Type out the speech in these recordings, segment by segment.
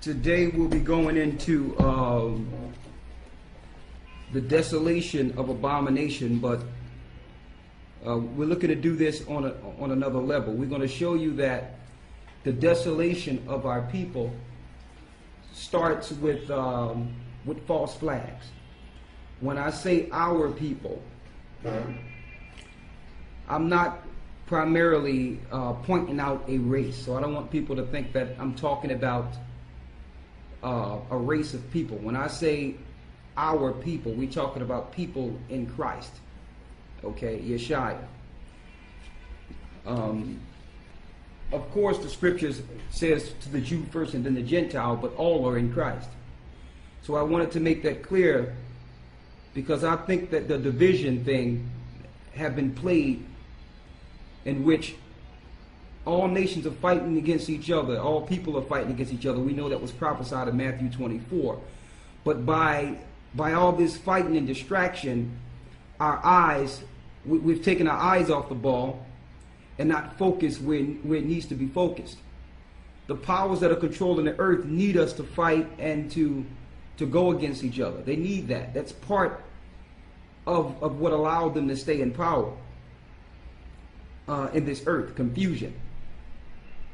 Today we'll be going into the desolation of abomination, but we're looking to do this on another level. We're going to show you that the desolation of our people starts with false flags. When I say our people, I'm not primarily pointing out a race, so I don't want people to think that I'm talking about a race of people. When I say our people, we're talking about people in Christ. Okay, Yeshua. Of course, the scriptures says to the Jew first and then the Gentile, but all are in Christ. So I wanted to make that clear because I think that the division thing have been played in which all nations are fighting against each other. All people are fighting against each other. We know that was prophesied in Matthew 24. But by all this fighting and distraction, we've taken our eyes off the ball and not focused where it needs to be focused. The powers that are controlling the earth need us to fight and to go against each other. They need that. That's part of what allowed them to stay in power in this earth, confusion.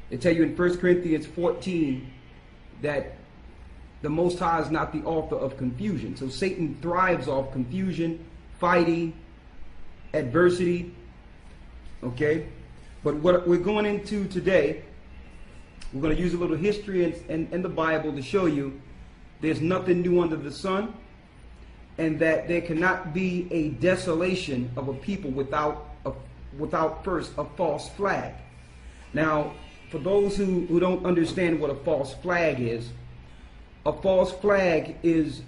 They tell you in 1 Corinthians 14 that the Most High is not the author of confusion. So Satan thrives off confusion, fighting, adversity. Okay? But what we're going into today, we're going to use a little history and the Bible to show you there's nothing new under the sun, and that there cannot be a desolation of a people without first a false flag. Now, for those who don't understand what a false flag is, a false flag is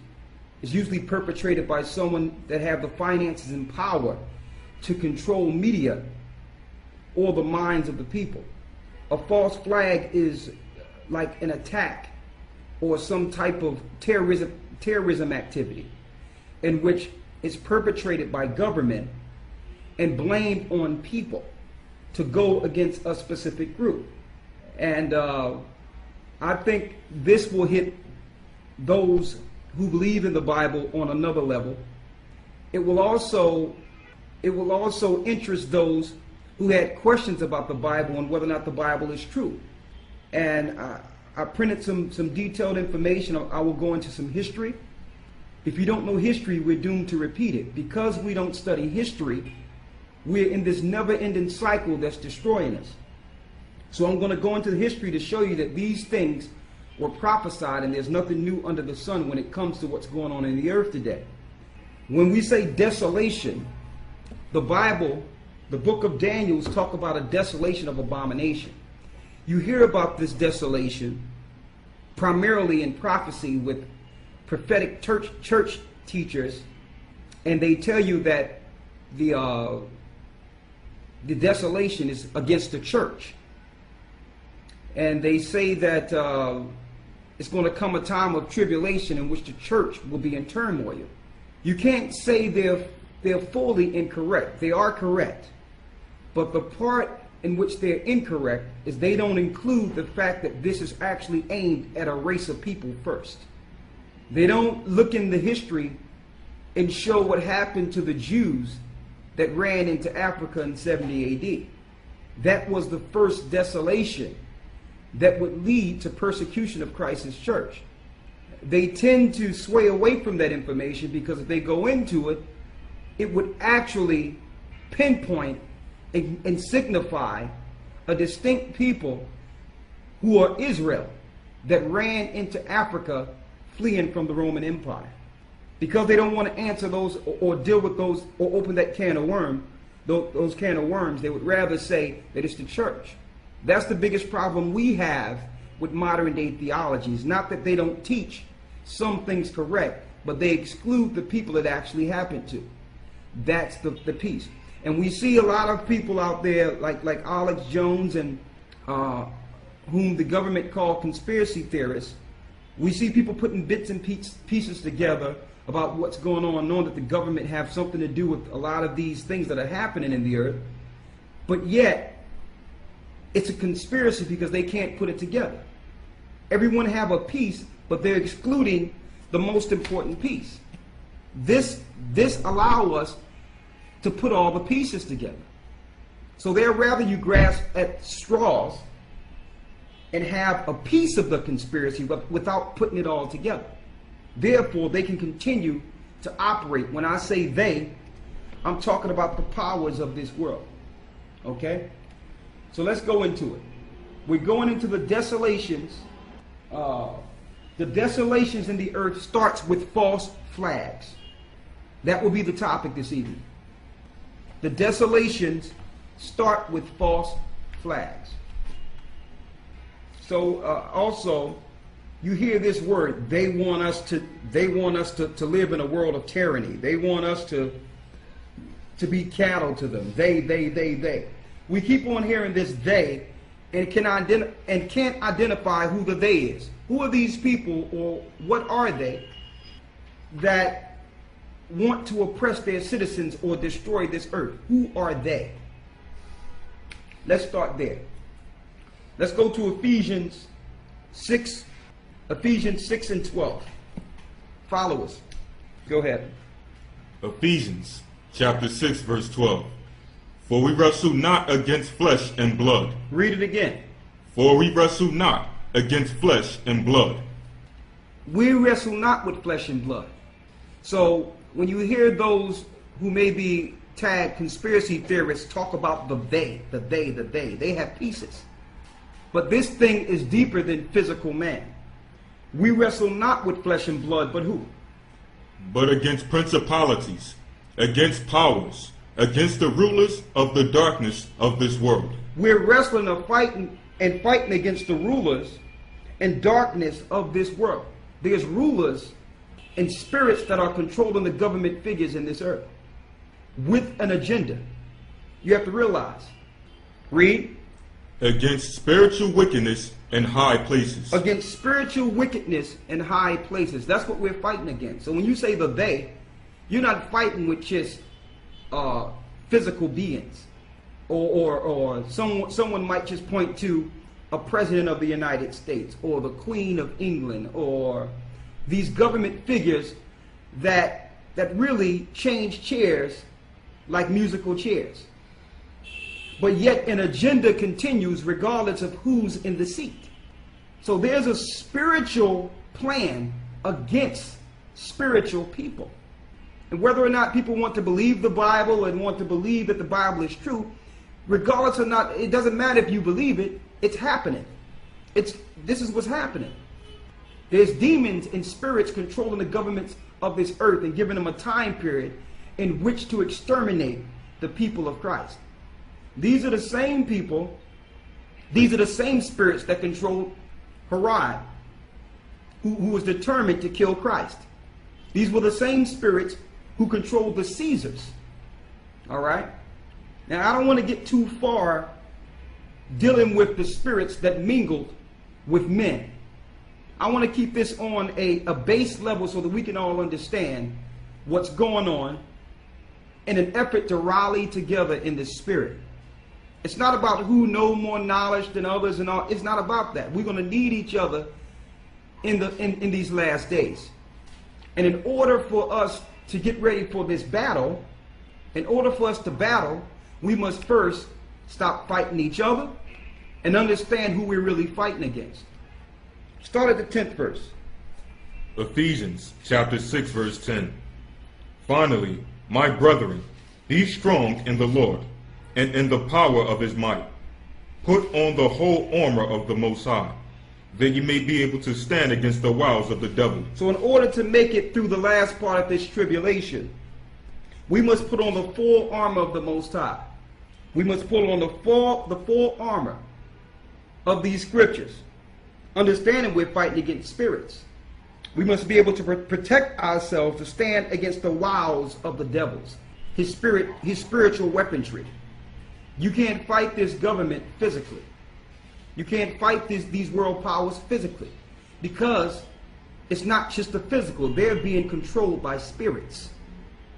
usually perpetrated by someone that have the finances and power to control media or the minds of the people. A false flag is like an attack or some type of terrorism activity in which it's perpetrated by government and blamed on people to go against a specific group. And I think this will hit those who believe in the Bible on another level. It will also interest those who had questions about the Bible and whether or not the Bible is true. And I printed some detailed information. I will go into some history. If you don't know history, we're doomed to repeat it. Because we don't study history, we're in this never-ending cycle that's destroying us. So I'm going to go into the history to show you that these things were prophesied and there's nothing new under the sun when it comes to what's going on in the earth today. When we say desolation, the Bible, the book of Daniel, talk about a desolation of abomination. You hear about this desolation primarily in prophecy with prophetic church teachers, and they tell you that the desolation is against the church. And they say that it's going to come a time of tribulation in which the church will be in turmoil. You can't say they're fully incorrect. They are correct. But the part in which they're incorrect is they don't include the fact that this is actually aimed at a race of people first. They don't look in the history and show what happened to the Jews that ran into Africa in 70 AD. That was the first desolation that would lead to persecution of Christ's church. They tend to sway away from that information because if they go into it, it would actually pinpoint and signify a distinct people who are Israel that ran into Africa fleeing from the Roman Empire. Because they don't want to answer those or deal with those or open that can of worms, those can of worms, they would rather say that it's the church. That's the biggest problem we have with modern day theology. It's not that they don't teach some things correct, but they exclude the people it actually happened to. That's the piece. And we see a lot of people out there like Alex Jones and whom the government call conspiracy theorists. We see people putting bits and pieces together about what's going on, knowing that the government have something to do with a lot of these things that are happening in the earth. But yet, it's a conspiracy because they can't put it together. Everyone have a piece, but they're excluding the most important piece. This allows us to put all the pieces together. So they'd rather you grasp at straws and have a piece of the conspiracy without putting it all together. Therefore, they can continue to operate. When I say they, I'm talking about the powers of this world. Okay? So let's go into it. We're going into the desolations. The desolations in the earth starts with false flags. That will be the topic this evening. The desolations start with false flags. So also, you hear this word. They want us to live in a world of tyranny. They want us to be cattle to them. They. We keep on hearing this they, and can't identify who the they is. Who are these people, or what are they that want to oppress their citizens or destroy this earth? Who are they? Let's start there. Let's go to Ephesians 6 and 12. Follow us. Go ahead. Ephesians chapter 6 verse 12. For we wrestle not against flesh and blood. Read it again. For we wrestle not against flesh and blood. We wrestle not with flesh and blood. So when you hear those who may be tagged conspiracy theorists talk about the they have pieces. But this thing is deeper than physical man. We wrestle not with flesh and blood, but who? But against principalities, against powers, against the rulers of the darkness of this world. We're wrestling and fighting against the rulers and darkness of this world. There's rulers and spirits that are controlling the government figures in this earth with an agenda. You have to realize. Read. Against spiritual wickedness in high places. Against spiritual wickedness in high places. That's what we're fighting against. So when you say the they, you're not fighting with just physical beings. Or someone might just point to a president of the United States or the Queen of England or these government figures that really change chairs like musical chairs. But yet an agenda continues regardless of who's in the seat. So there's a spiritual plan against spiritual people. And whether or not people want to believe the Bible and want to believe that the Bible is true, regardless or not, it doesn't matter if you believe it, it's happening. This is what's happening. There's demons and spirits controlling the governments of this earth and giving them a time period in which to exterminate the people of Christ. These are the same people, these are the same spirits that control Herod, who was determined to kill Christ. These were the same spirits who controlled the Caesars. All right? Now, I don't want to get too far dealing with the spirits that mingled with men. I want to keep this on a base level so that we can all understand what's going on in an effort to rally together in the spirit. It's not about who knows more knowledge than others and all. It's not about that. We're going to need each other in these last days. And in order for us to get ready for this battle, in order for us to battle, we must first stop fighting each other and understand who we're really fighting against. Start at the 10th verse. Ephesians chapter 6 verse 10. Finally, my brethren, be strong in the Lord and in the power of his might. Put on the whole armor of the Most High, that you may be able to stand against the wiles of the devil. So in order to make it through the last part of this tribulation, we must put on the full armor of the Most High. We must put on the full armor of these scriptures. Understanding we're fighting against spirits. We must be able to protect ourselves to stand against the wiles of the devils, his spiritual weaponry. You can't fight this government physically. You can't fight these world powers physically, because it's not just the physical. They're being controlled by spirits.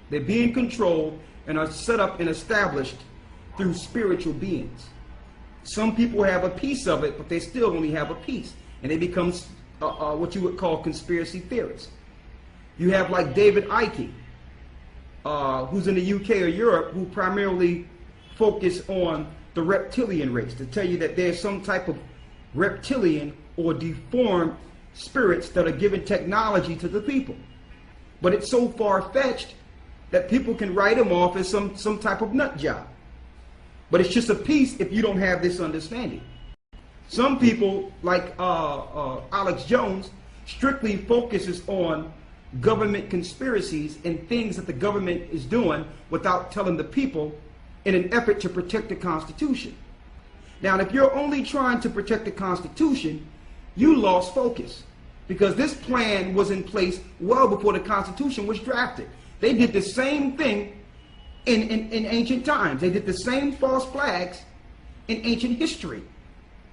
They're being controlled and are set up and established through spiritual beings. Some people have a piece of it, but they still only have a piece. and they become what you would call conspiracy theorists. You have like David Icke, who's in the UK or Europe, who primarily focus on the reptilian race, to tell you that there's some type of reptilian or deformed spirits that are giving technology to the people. But it's so far-fetched that people can write him off as some type of nut job. But it's just a piece if you don't have this understanding. Some people, like Alex Jones, strictly focuses on government conspiracies and things that the government is doing without telling the people in an effort to protect the Constitution. Now, if you're only trying to protect the Constitution, you lost focus, because this plan was in place well before the Constitution was drafted. They did the same thing in ancient times. They did the same false flags in ancient history.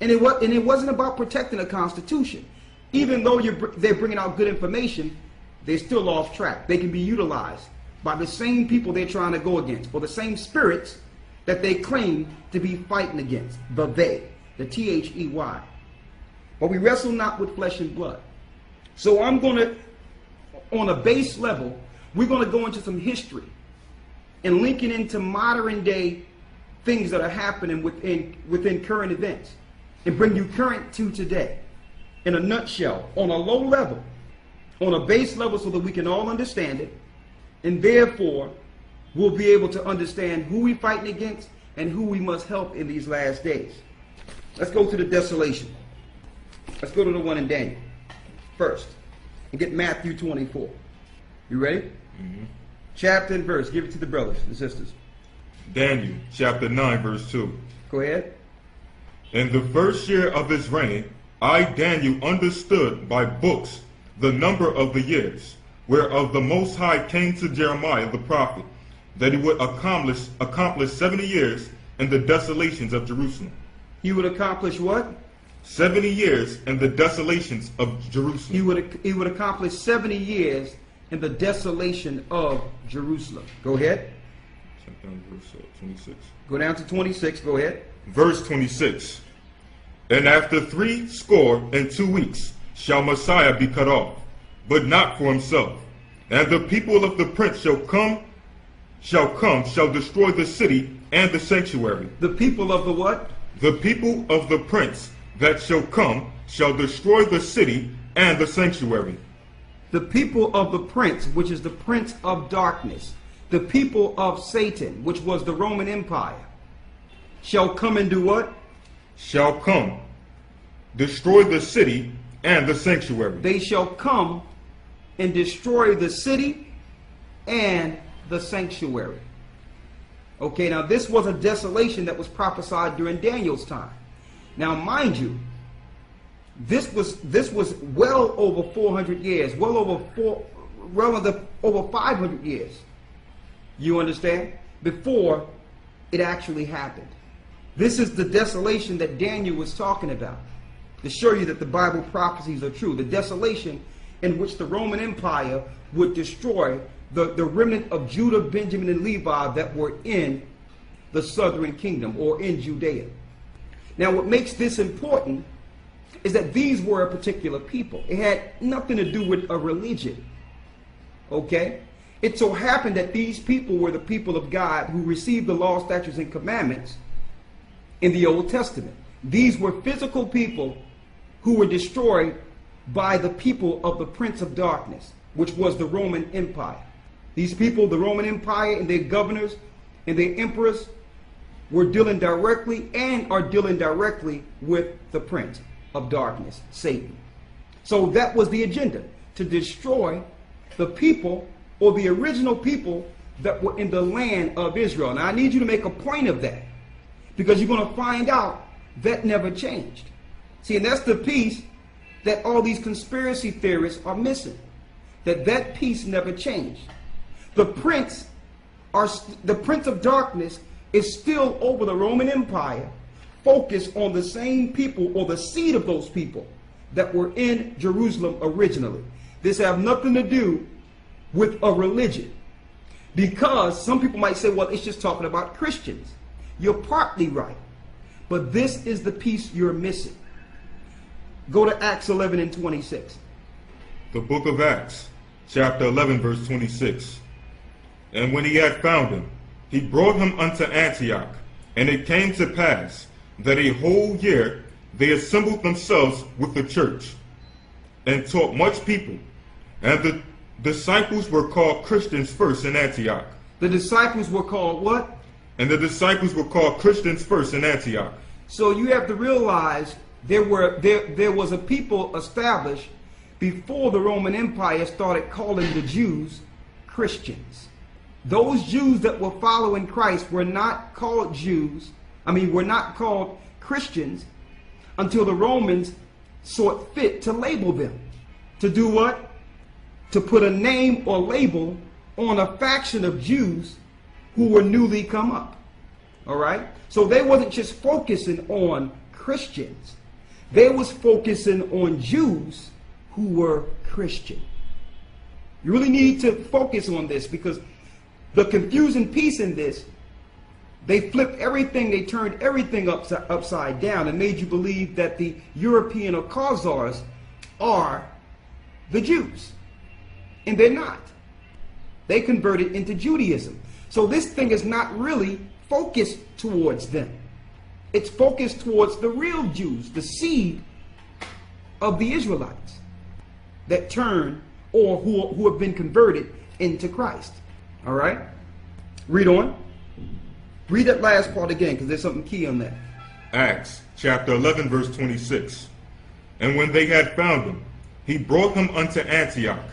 And it wasn't about protecting the Constitution. Even though they're bringing out good information, they're still off track. They can be utilized by the same people they're trying to go against, or the same spirits that they claim to be fighting against. The T-H-E-Y. But we wrestle not with flesh and blood. So I'm going to, on a base level, we're going to go into some history and linking into modern day things that are happening within current events, and bring you current to today in a nutshell, on a low level, on a base level, so that we can all understand it, and therefore we'll be able to understand who we're fighting against and who we must help in these last days. Let's go to the Desolation. Let's go to the one in Daniel first and get Matthew 24. You ready? Mm-hmm. Chapter and verse. Give it to the brothers and sisters. Daniel chapter 9 verse 2. Go ahead. In the first year of his reign, I, Daniel, understood by books the number of the years, whereof the Most High came to Jeremiah the prophet, that he would accomplish 70 years in the desolations of Jerusalem. He would accomplish what? 70 years in the desolations of Jerusalem. He would accomplish 70 years in the desolation of Jerusalem. Go ahead. Check down verse 26. Go down to 26. Go ahead. Verse 26. And after 62 weeks shall Messiah be cut off, but not for himself. And the people of the prince shall destroy the city and the sanctuary. The people of the what? The people of the prince that shall come shall destroy the city and the sanctuary. The people of the prince, which is the prince of darkness, the people of Satan, which was the Roman Empire, shall come and do what? Shall come, destroy the city and the sanctuary. They shall come and destroy the city and the sanctuary. Okay, now this was a desolation that was prophesied during Daniel's time. Now, mind you, this was well over 400 years, over 500 years. You understand? Before it actually happened. This is the desolation that Daniel was talking about, to show you that the Bible prophecies are true. The desolation in which the Roman Empire would destroy the remnant of Judah, Benjamin, and Levi that were in the southern kingdom, or in Judea. Now, what makes this important is that these were a particular people. It had nothing to do with a religion. Okay? It so happened that these people were the people of God who received the law, statutes, and commandments in the Old Testament. These were physical people who were destroyed by the people of the Prince of Darkness, which was the Roman Empire. These people, the Roman Empire, and their governors and their emperors, were dealing directly and are dealing directly with the Prince of Darkness, Satan. So that was the agenda, to destroy the people, or the original people that were in the land of Israel. Now, I need you to make a point of that, because you're going to find out that never changed. See, and that's the piece that all these conspiracy theorists are missing, that piece never changed. The prince of darkness is still over the Roman Empire, focused on the same people, or the seed of those people that were in Jerusalem originally. This have nothing to do with a religion, because some people might say, well, it's just talking about Christians. You're partly right, but this is the piece you're missing. Go to Acts 11 and 26. The book of Acts, chapter 11, verse 26. And when he had found him, he brought him unto Antioch. And it came to pass that a whole year they assembled themselves with the church, and taught much people. And the disciples were called Christians first in Antioch. The disciples were called what? And the disciples were called Christians first in Antioch. So you have to realize there was a people established before the Roman Empire started calling the Jews Christians. Those Jews that were following Christ were not called were not called Christians until the Romans saw it fit to label them. To do what? To put a name or label on a faction of Jews who were newly come up. All right? So they wasn't just focusing on Christians. They was focusing on Jews who were Christian. You really need to focus on this, because the confusing piece in this, they flipped everything, they turned everything upside down and made you believe that the European or Khazars are the Jews. And they're not. They converted into Judaism. So this thing is not really focused towards them. It's focused towards the real Jews, the seed of the Israelites that turn or who have been converted into Christ. All right? Read on. Read that last part again, because there's something key on that. Acts chapter 11, verse 26. And when they had found him, he brought him unto Antioch.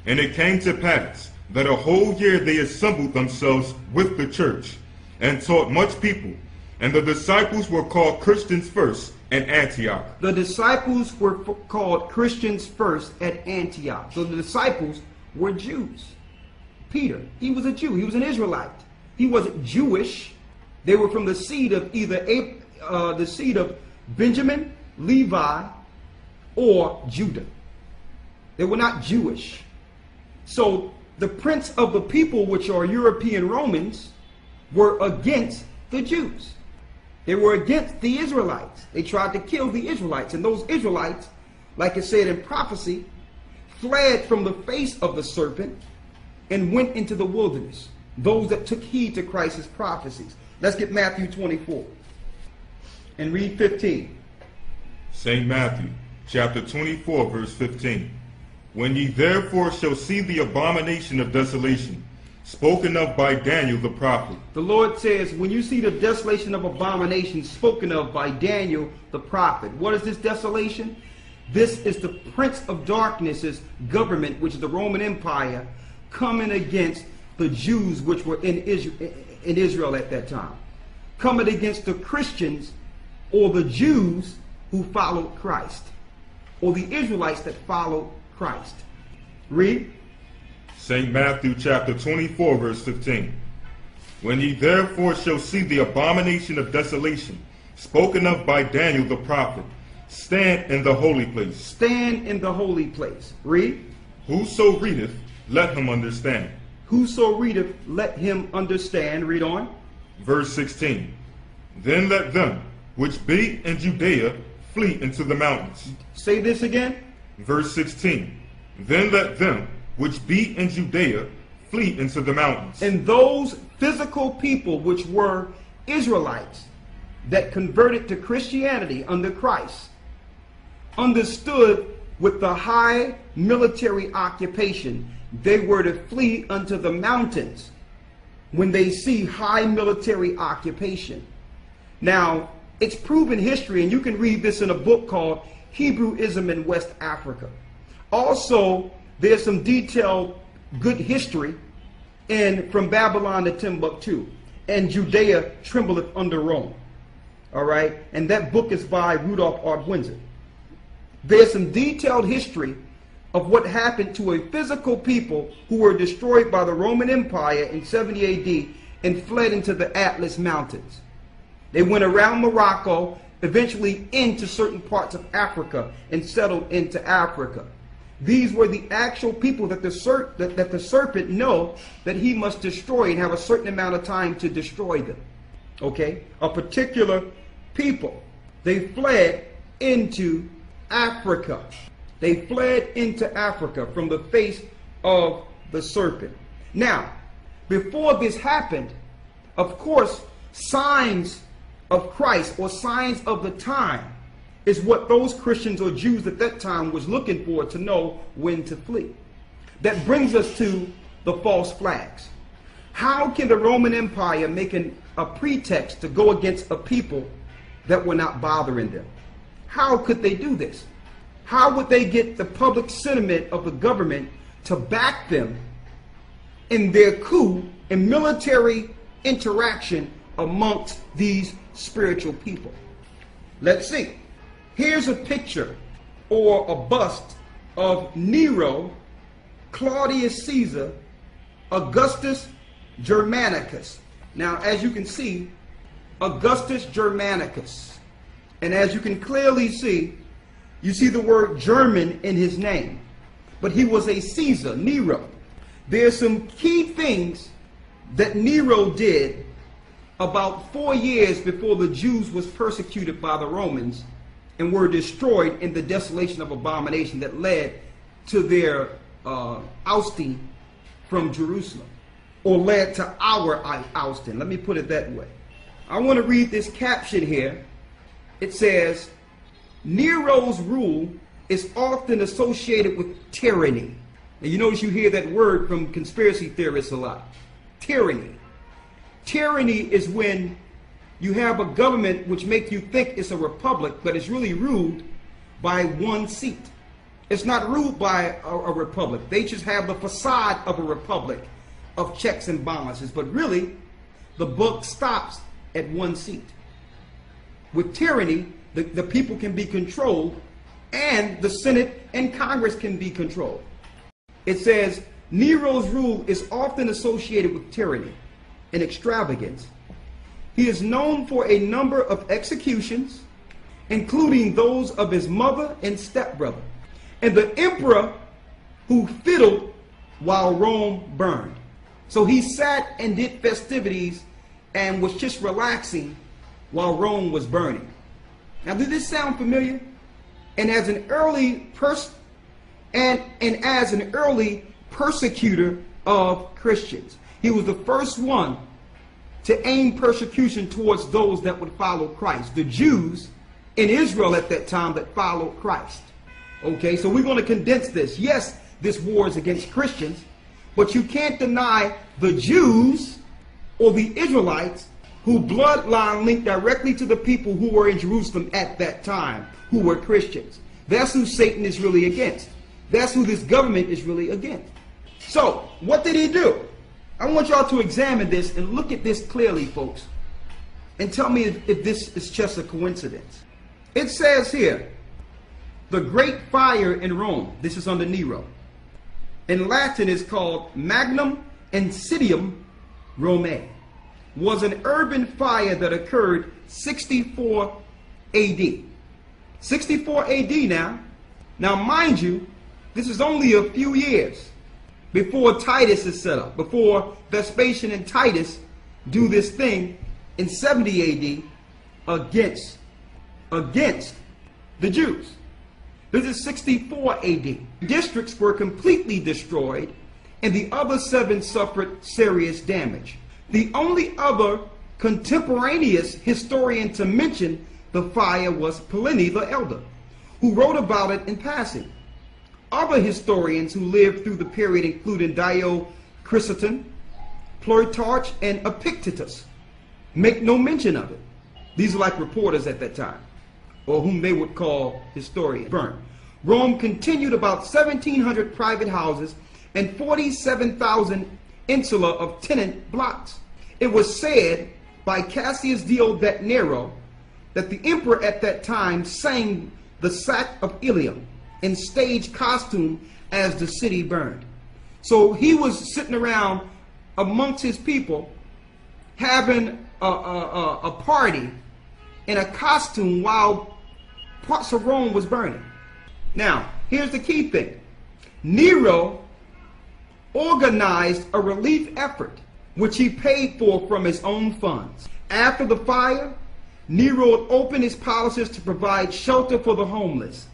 And it came to pass that a whole year they assembled themselves with the church, and taught much people. And the disciples were called Christians first at Antioch. The disciples were called Christians first at Antioch. So the disciples were Jews. Peter, he was a Jew. He was an Israelite. He wasn't Jewish. They were from the seed of either the seed of Benjamin, Levi, or Judah. They were not Jewish. So the prince of the people, which are European Romans, were against the Jews. They were against the Israelites. They tried to kill the Israelites. And those Israelites, like it said in prophecy, fled from the face of the serpent and went into the wilderness. Those that took heed to Christ's prophecies. Let's get Matthew 24 and read 15. St. Matthew chapter 24, verse 15. When ye therefore shall see the abomination of desolation, spoken of by Daniel the prophet. The Lord says, when you see the desolation of abomination spoken of by Daniel the prophet. What is this desolation? This is the prince of darkness's government, which is the Roman Empire, coming against the Jews which were in Israel at that time. Coming against the Christians or the Jews who followed Christ, or the Israelites that followed Christ. Read. St. Matthew chapter 24, verse 15. When ye therefore shall see the abomination of desolation, spoken of by Daniel the prophet, stand in the holy place. Stand in the holy place. Read. Whoso readeth, let him understand. Whoso readeth, let him understand. Read on. Verse 16. Then let them which be in Judea flee into the mountains. Say this again. Verse 16. Then let them which be in Judea flee into the mountains. And those physical people which were Israelites that converted to Christianity under Christ understood with the high military occupation they were to flee unto the mountains when they see high military occupation. Now, it's proven history, and you can read this in a book called Hebrewism in West Africa. Also, there's some detailed good history from Babylon to Timbuktu, and Judea trembleth under Rome. All right, and that book is by Rudolf Ard-Windsor. There's some detailed history of what happened to a physical people who were destroyed by the Roman Empire in 70 AD and fled into the Atlas Mountains. They went around Morocco, eventually into certain parts of Africa, and settled into Africa. These were the actual people that the serpent know that he must destroy and have a certain amount of time to destroy them. Okay? A particular people. They fled into Africa. They fled into Africa from the face of the serpent. Now, before this happened, of course, signs of Christ or signs of the time is what those Christians or Jews at that time was looking for to know when to flee. That brings us to the false flags. How can the Roman Empire make a pretext to go against a people that were not bothering them? How could they do this? How would they get the public sentiment of the government to back them in their coup and military interaction amongst these spiritual people? Let's see. Here's a picture or a bust of Nero, Claudius Caesar, Augustus Germanicus. Now, as you can see, Augustus Germanicus. And as you can clearly see, you see the word German in his name. But he was a Caesar, Nero. There's some key things that Nero did about 4 years before the Jews was persecuted by the Romans and were destroyed in the desolation of abomination that led to their ousting from Jerusalem, or led to our ousting. Let me put it that way. I want to read this caption here. It says, Nero's rule is often associated with tyranny. And you notice you hear that word from conspiracy theorists a lot. Tyranny. Tyranny is when you have a government which makes you think it's a republic, but it's really ruled by one seat. It's not ruled by a republic. They just have the facade of a republic of checks and balances, but really the book stops at one seat. With tyranny, the people can be controlled, and the Senate and Congress can be controlled. It says, Nero's rule is often associated with tyranny and extravagance. He is known for a number of executions, including those of his mother and stepbrother, and the emperor who fiddled while Rome burned. So he sat and did festivities and was just relaxing while Rome was burning. Now, does this sound familiar? And as an early persecutor of Christians, he was the first one to aim persecution towards those that would follow Christ, the Jews in Israel at that time that followed Christ. Okay, so we're going to condense this. Yes, this war is against Christians, but you can't deny the Jews or the Israelites who bloodline linked directly to the people who were in Jerusalem at that time, who were Christians. That's who Satan is really against. That's who this government is really against. So, what did he do? I want y'all to examine this and look at this clearly, folks, and tell me if this is just a coincidence. It says here, the Great Fire in Rome, this is under Nero. In Latin is called Magnum Incendium Romae, was an urban fire that occurred 64 AD. 64 AD now. Now mind you, this is only a few years before Titus is set up, before Vespasian and Titus do this thing in 70 AD against the Jews. This is 64 AD. Districts were completely destroyed, and the other 7 suffered serious damage. The only other contemporaneous historian to mention the fire was Pliny the Elder, who wrote about it in passing. Other historians who lived through the period, including Dio Chrysostom, Plutarch, and Epictetus, make no mention of it. These are like reporters at that time, or whom they would call historians. Burnt. Rome continued about 1,700 private houses and 47,000 insula of tenant blocks. It was said by Cassius Dio that Nero that the emperor at that time sang the sack of Ilium in stage costume as the city burned. So he was sitting around amongst his people having a party in a costume while parts of Rome was burning. Now, here's the key thing. Nero organized a relief effort, which he paid for from his own funds. After the fire, Nero opened his palaces to provide shelter for the homeless.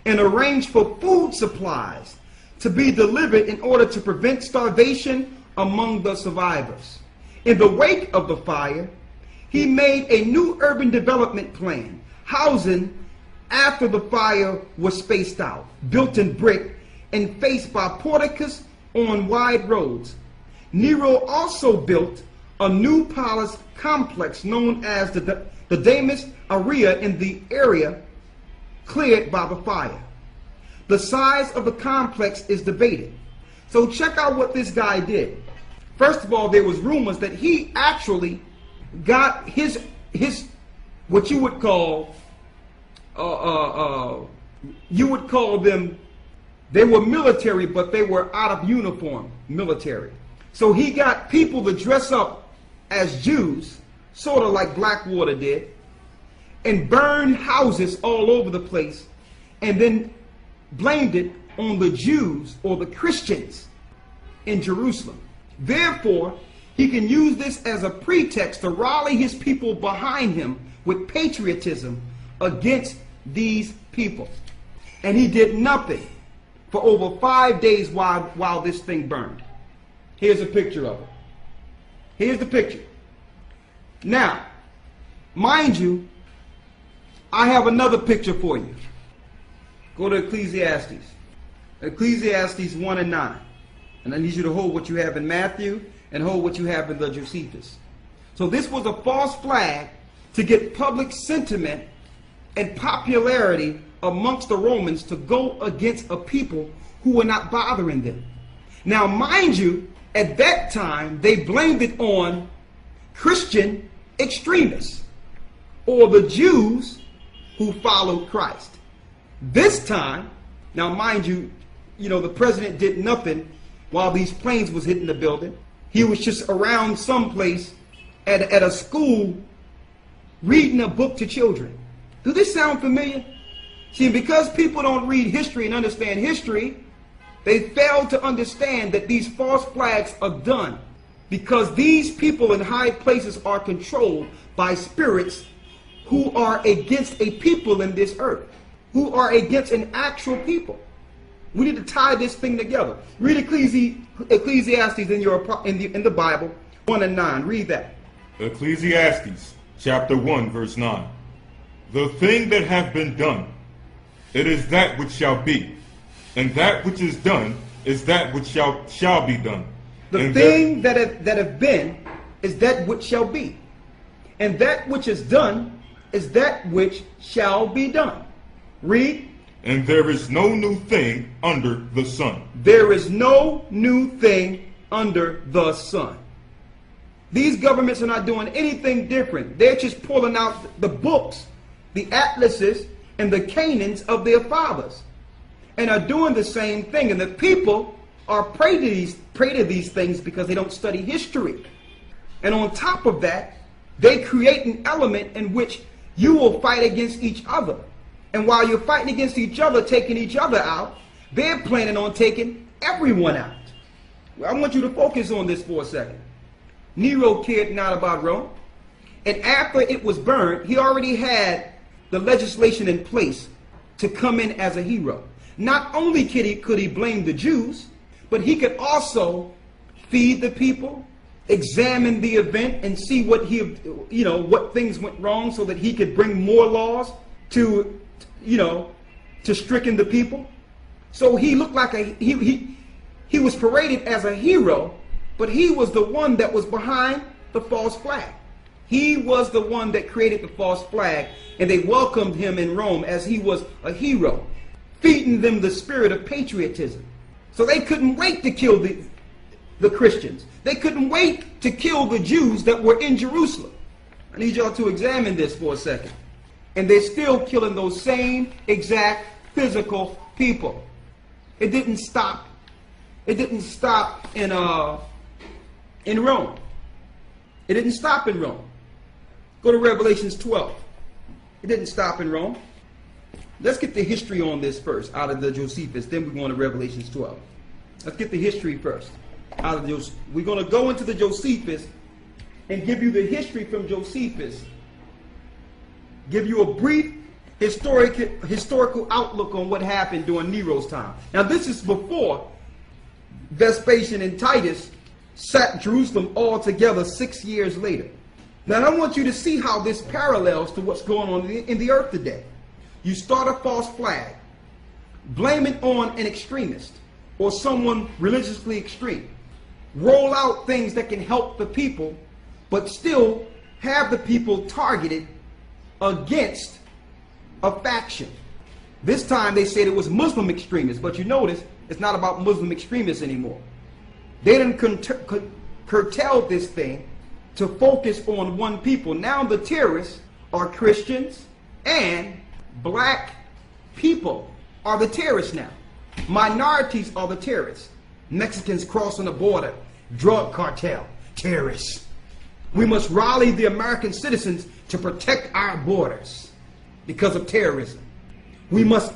and arranged for food supplies to be delivered in order to prevent starvation among the survivors. In the wake of the fire, he made a new urban development plan, housing after the fire was spaced out, built in brick and faced by porticos on wide roads. Nero also built a new palace complex known as the Damus Area in the area cleared by the fire. The size of the complex is debated. So check out what this guy did. First of all, there was rumors that he actually got his what you would call them, they were military, but they were out of uniform military. So he got people to dress up as Jews, sort of like Blackwater did, and burn houses all over the place, and then blamed it on the Jews or the Christians in Jerusalem. Therefore, he can use this as a pretext to rally his people behind him with patriotism against these people. And he did nothing for over 5 days while this thing burned. Here's a picture of it. Here's the picture. Now, mind you, I have another picture for you. Go to Ecclesiastes. Ecclesiastes 1 and 9. And I need you to hold what you have in Matthew and hold what you have in the Josephus. So this was a false flag to get public sentiment and popularity amongst the Romans to go against a people who were not bothering them. Now, mind you, at that time, they blamed it on Christian extremists or the Jews who followed Christ. This time, now mind you, the president did nothing while these planes was hitting the building. He was just around someplace at a school reading a book to children. Does this sound familiar? See, because people don't read history and understand history, they fail to understand that these false flags are done because these people in high places are controlled by spirits who are against a people in this earth, who are against an actual people. We need to tie this thing together. Read Ecclesiastes in the Bible, 1 and 9. Read that. Ecclesiastes chapter 1 verse 9. The thing that hath been done, it is that which shall be, and that which is done is that which shall be done. The thing that have been is that which shall be, and that which is done is that which shall be done. Read. And there is no new thing under the sun. There is no new thing under the sun. These governments are not doing anything different. They're just pulling out the books, the atlases, and the canons of their fathers, and are doing the same thing. And the people are prey to these things because they don't study history. And on top of that, they create an element in which you will fight against each other. And while you're fighting against each other, taking each other out, they're planning on taking everyone out. Well, I want you to focus on this for a second. Nero cared not about Rome. And after it was burned, he already had the legislation in place to come in as a hero. Not only could he blame the Jews, but he could also feed the people, examine the event, and see what what things went wrong, so that he could bring more laws to stricken the people. So he looked like he was paraded as a hero, but he was the one that was behind the false flag. He was the one that created the false flag, and they welcomed him in Rome as he was a hero, feeding them the spirit of patriotism. So they couldn't wait to kill the Christians. They couldn't wait to kill the Jews that were in Jerusalem. I need y'all to examine this for a second. And they're still killing those same exact physical people. It didn't stop. It didn't stop in Rome. It didn't stop in Rome. Go to Revelations 12. It didn't stop in Rome. Let's get the history on this first, out of the Josephus. Then we're going to Revelations 12. Let's get the history first. We're going to go into the Josephus and give you the history from Josephus. Give you a brief historical outlook on what happened during Nero's time. Now this is before Vespasian and Titus sacked Jerusalem all together 6 years later. Now I want you to see how this parallels to what's going on in the earth today. You start a false flag, blame it on an extremist or someone religiously extreme. Roll out things that can help the people, but still have the people targeted against a faction. This time they said it was Muslim extremists, but you notice it's not about Muslim extremists anymore. They didn't curtail this thing to focus on one people. Now the terrorists are Christians and black people are the terrorists now. Minorities are the terrorists. Mexicans crossing the border, drug cartel, terrorists. We must rally the American citizens to protect our borders because of terrorism. We must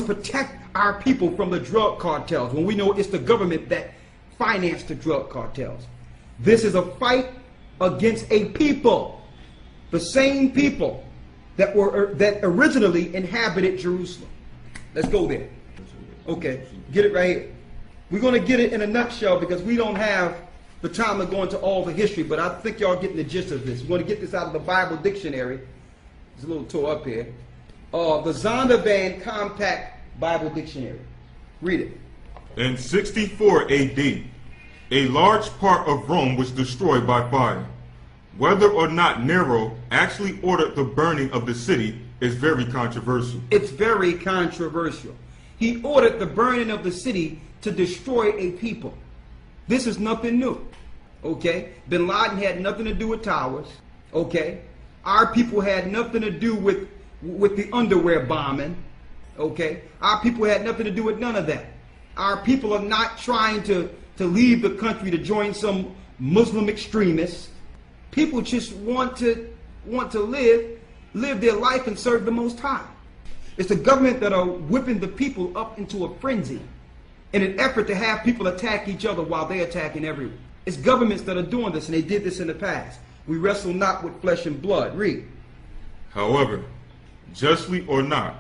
protect our people from the drug cartels when we know it's the government that financed the drug cartels. This is a fight against a people, the same people that originally inhabited Jerusalem. Let's go there. Okay, get it right here. We're going to get it in a nutshell because we don't have the time to go into all the history, but I think y'all getting the gist of this. We're going to get this out of the Bible dictionary. There's a little toe up here. The Zondervan Compact Bible Dictionary. Read it. In 64 AD, a large part of Rome was destroyed by fire. Whether or not Nero actually ordered the burning of the city is very controversial. It's very controversial. He ordered the burning of the city to destroy a people. This is nothing new. Okay? Bin Laden had nothing to do with towers. Okay? Our people had nothing to do with the underwear bombing. Okay? Our people had nothing to do with none of that. Our people are not trying to leave the country to join some Muslim extremists. People just want to live their life and serve the Most High. It's the government that are whipping the people up into a frenzy in an effort to have people attack each other while they're attacking everyone. It's governments that are doing this, and they did this in the past. We wrestle not with flesh and blood. Read. However, justly or not,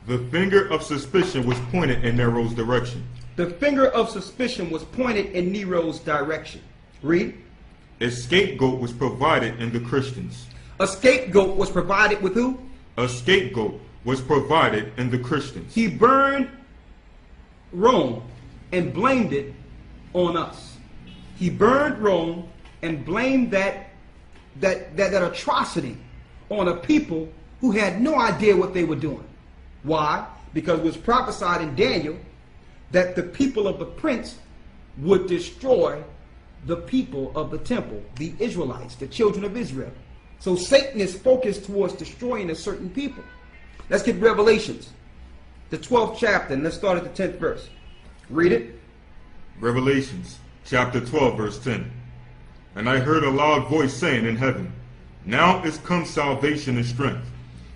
the finger of suspicion was pointed in Nero's direction. The finger of suspicion was pointed in Nero's direction. Read. A scapegoat was provided in the Christians. A scapegoat was provided with who? A scapegoat was provided in the Christians. He burned Rome and blamed it on us. He burned Rome and blamed that atrocity on a people who had no idea what they were doing. Why? Because it was prophesied in Daniel that the people of the prince would destroy the people of the temple, the Israelites, the children of Israel. So Satan is focused towards destroying a certain people. Let's get Revelations, the 12th chapter, and let's start at the 10th verse. Read it. Revelations, chapter 12, verse 10. And I heard a loud voice saying in heaven, now is come salvation and strength,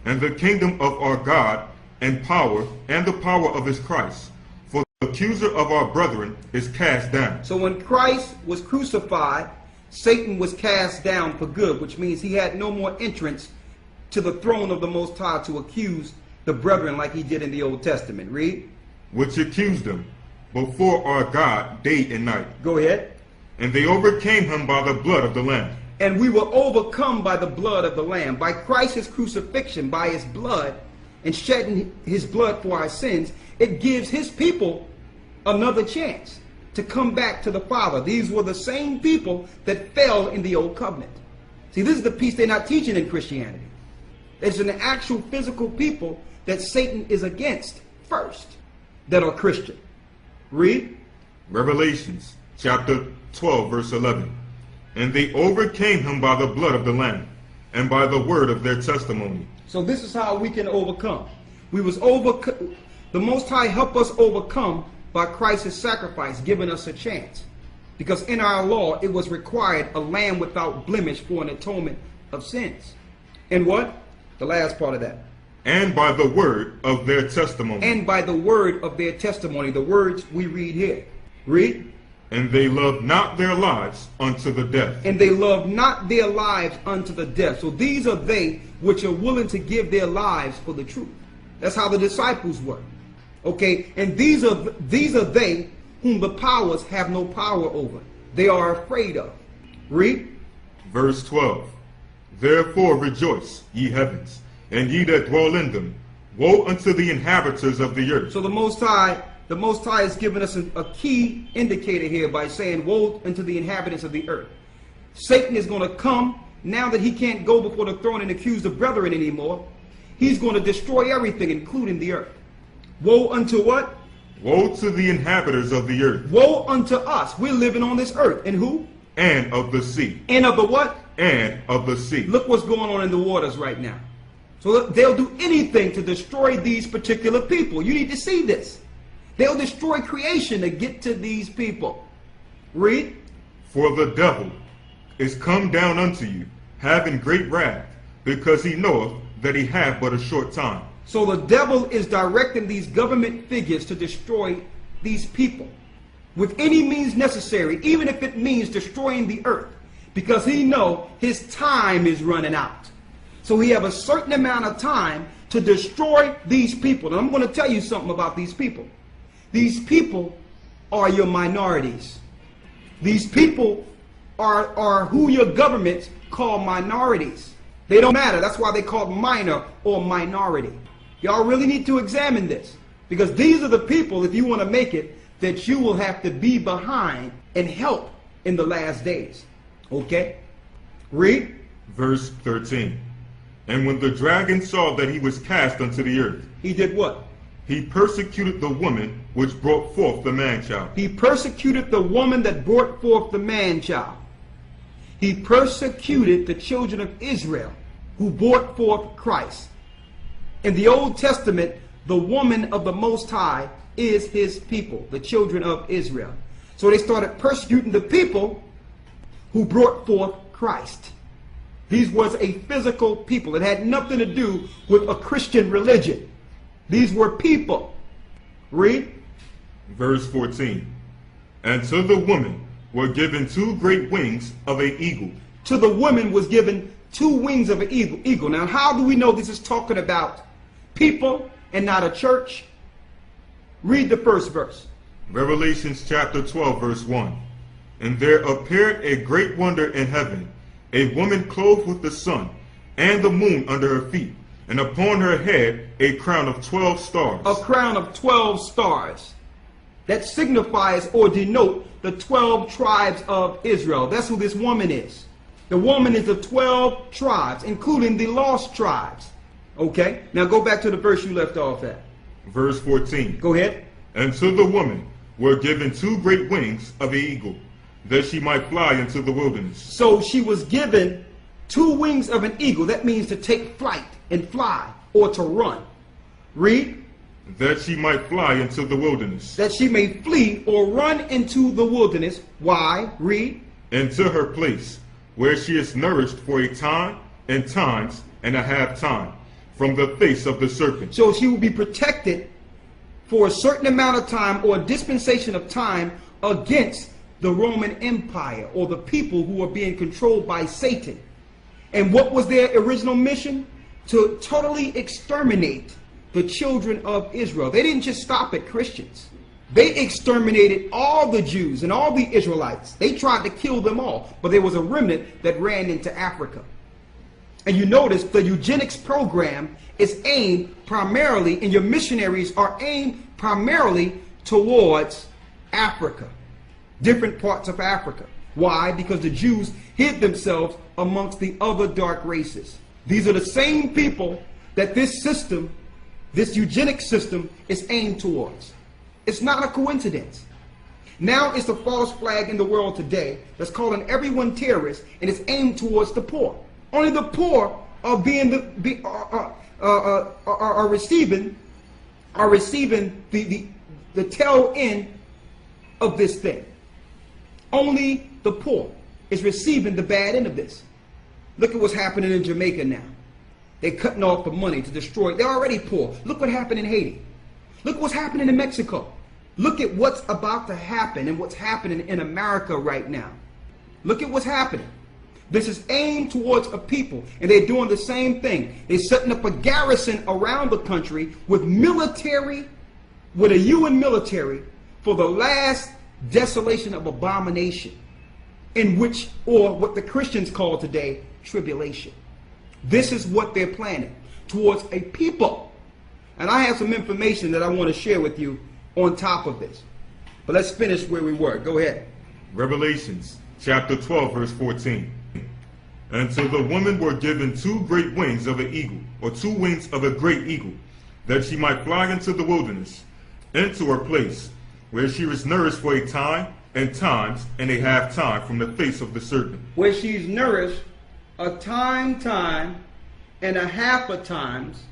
and the kingdom of our God, and power, and the power of his Christ. For the accuser of our brethren is cast down. So when Christ was crucified, Satan was cast down for good, which means he had no more entrance to the throne of the Most High to accuse the brethren like he did in the Old Testament. Read. Which accused them before our God day and night. Go ahead. And they overcame him by the blood of the Lamb. And we were overcome by the blood of the Lamb, by Christ's crucifixion, by his blood, and shedding his blood for our sins. It gives his people another chance to come back to the Father. These were the same people that fell in the old covenant. See, this is the piece they're not teaching in Christianity. It's an actual physical people that Satan is against first that are Christian. Read. Revelations chapter 12 verse 11. And they overcame him by the blood of the Lamb and by the word of their testimony. So this is how we can overcome. The Most High helped us overcome by Christ's sacrifice, giving us a chance. Because in our law, it was required a lamb without blemish for an atonement of sins. And what? The last part of that. And by the word of their testimony. And by the word of their testimony. The words we read here. Read. And they loved not their lives unto the death. And they loved not their lives unto the death. So these are they which are willing to give their lives for the truth. That's how the disciples were. Okay, and these are they whom the powers have no power over. They are afraid of. Read. Verse 12. Therefore rejoice, ye heavens, and ye that dwell in them. Woe unto the inhabitants of the earth. So the Most High is giving us a key indicator here by saying, woe unto the inhabitants of the earth. Satan is going to come, now that he can't go before the throne and accuse the brethren anymore. He's going to destroy everything, including the earth. Woe unto what? Woe to the inhabitants of the earth. Woe unto us. We're living on this earth. And who? And of the sea. And of the what? And of the sea. Look what's going on in the waters right now. So they'll do anything to destroy these particular people. You need to see this. They'll destroy creation to get to these people. Read. For the devil is come down unto you, having great wrath, because he knoweth that he hath but a short time. So the devil is directing these government figures to destroy these people with any means necessary, even if it means destroying the earth, because he know his time is running out. So he have a certain amount of time to destroy these people. And I'm going to tell you something about these people. These people are your minorities. These people are who your governments call minorities. They don't matter. That's why they call minor or minority. Y'all really need to examine this, because these are the people, if you want to make it, that you will have to be behind and help in the last days. Okay? Read. Verse 13. And when the dragon saw that he was cast unto the earth, he did what? He persecuted the woman which brought forth the man-child. He persecuted the woman that brought forth the man-child. He persecuted the children of Israel who brought forth Christ. In the Old Testament, the woman of the Most High is his people, the children of Israel. So they started persecuting the people who brought forth Christ. These was a physical people. It had nothing to do with a Christian religion. These were people. Read. Verse 14. And to the woman were given 2 great wings of an eagle. To the woman was given 2 wings of an eagle. Now, how do we know this is talking about people and not a church? Read the first verse. Revelations chapter 12, verse 1. And there appeared a great wonder in heaven, a woman clothed with the sun, and the moon under her feet, and upon her head a crown of 12 stars. A crown of 12 stars. That signifies or denote the 12 tribes of Israel. That's who this woman is. The woman is the 12 tribes, including the lost tribes. Okay? Now go back to the verse you left off at. Verse 14. Go ahead. And to the woman were given 2 great wings of an eagle, that she might fly into the wilderness. So she was given 2 wings of an eagle. That means to take flight and fly, or to run. Read. That she might fly into the wilderness. That she may flee or run into the wilderness. Why? Read. Into her place, where she is nourished for a time and times and a half time from the face of the serpent. So she will be protected for a certain amount of time, or a dispensation of time, against the Roman Empire, or the people who are being controlled by Satan. And what was their original mission? To totally exterminate the children of Israel. They didn't just stop at Christians. They exterminated all the Jews and all the Israelites. They tried to kill them all, but there was a remnant that ran into Africa. And you notice the eugenics program is aimed primarily, and your missionaries are aimed primarily towards Africa, different parts of Africa. Why? Because the Jews hid themselves amongst the other dark races. These are the same people that this system, this eugenics system, is aimed towards. It's not a coincidence. Now it's a false flag in the world today that's calling everyone terrorist, and it's aimed towards the poor. Only the poor are receiving the tail end of this thing. Only the poor is receiving the bad end of this. Look at what's happening in Jamaica now. They're cutting off the money to destroy. They're already poor. Look what happened in Haiti. Look what's happening in Mexico. Look at what's about to happen and what's happening in America right now. Look at what's happening. This is aimed towards a people, and they're doing the same thing. They're setting up a garrison around the country with military, with a UN military, for the last desolation of abomination, in which, or what the Christians call today, tribulation. This is what they're planning towards a people. And I have some information that I want to share with you on top of this. But let's finish where we were. Go ahead. Revelations chapter 12 verse 14. And to the woman were given 2 great wings of an eagle, or 2 wings of a great eagle, that she might fly into the wilderness, into her place, where she was nourished for a time, and times, and a half time from the face of the serpent. Where she's nourished a time, and a half a times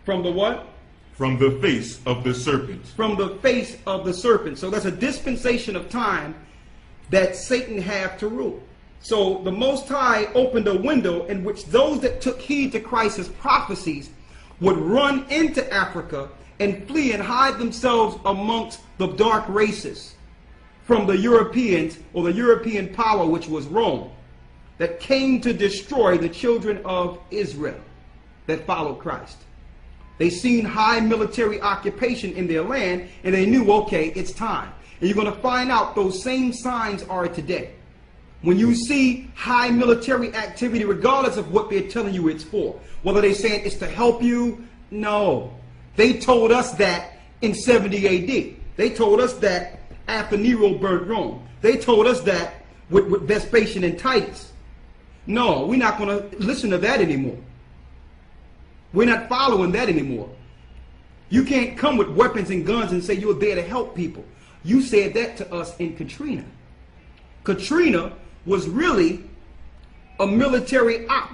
from the what? From the face of the serpent. From the face of the serpent. So that's a dispensation of time that Satan had to rule. So the Most High opened a window in which those that took heed to Christ's prophecies would run into Africa and flee and hide themselves amongst the dark races from the Europeans, or the European power, which was Rome, that came to destroy the children of Israel that followed Christ. They seen high military occupation in their land, and they knew, okay, it's time. And you're going to find out those same signs are today. When you see high military activity, regardless of what they're telling you it's for, whether they're saying it's to help you, no. They told us that in 70 AD. They told us that after Nero burnt Rome. They told us that with Vespasian and Titus. No, we're not going to listen to that anymore. We're not following that anymore. You can't come with weapons and guns and say you're there to help people. You said that to us in Katrina. Katrina was really a military op,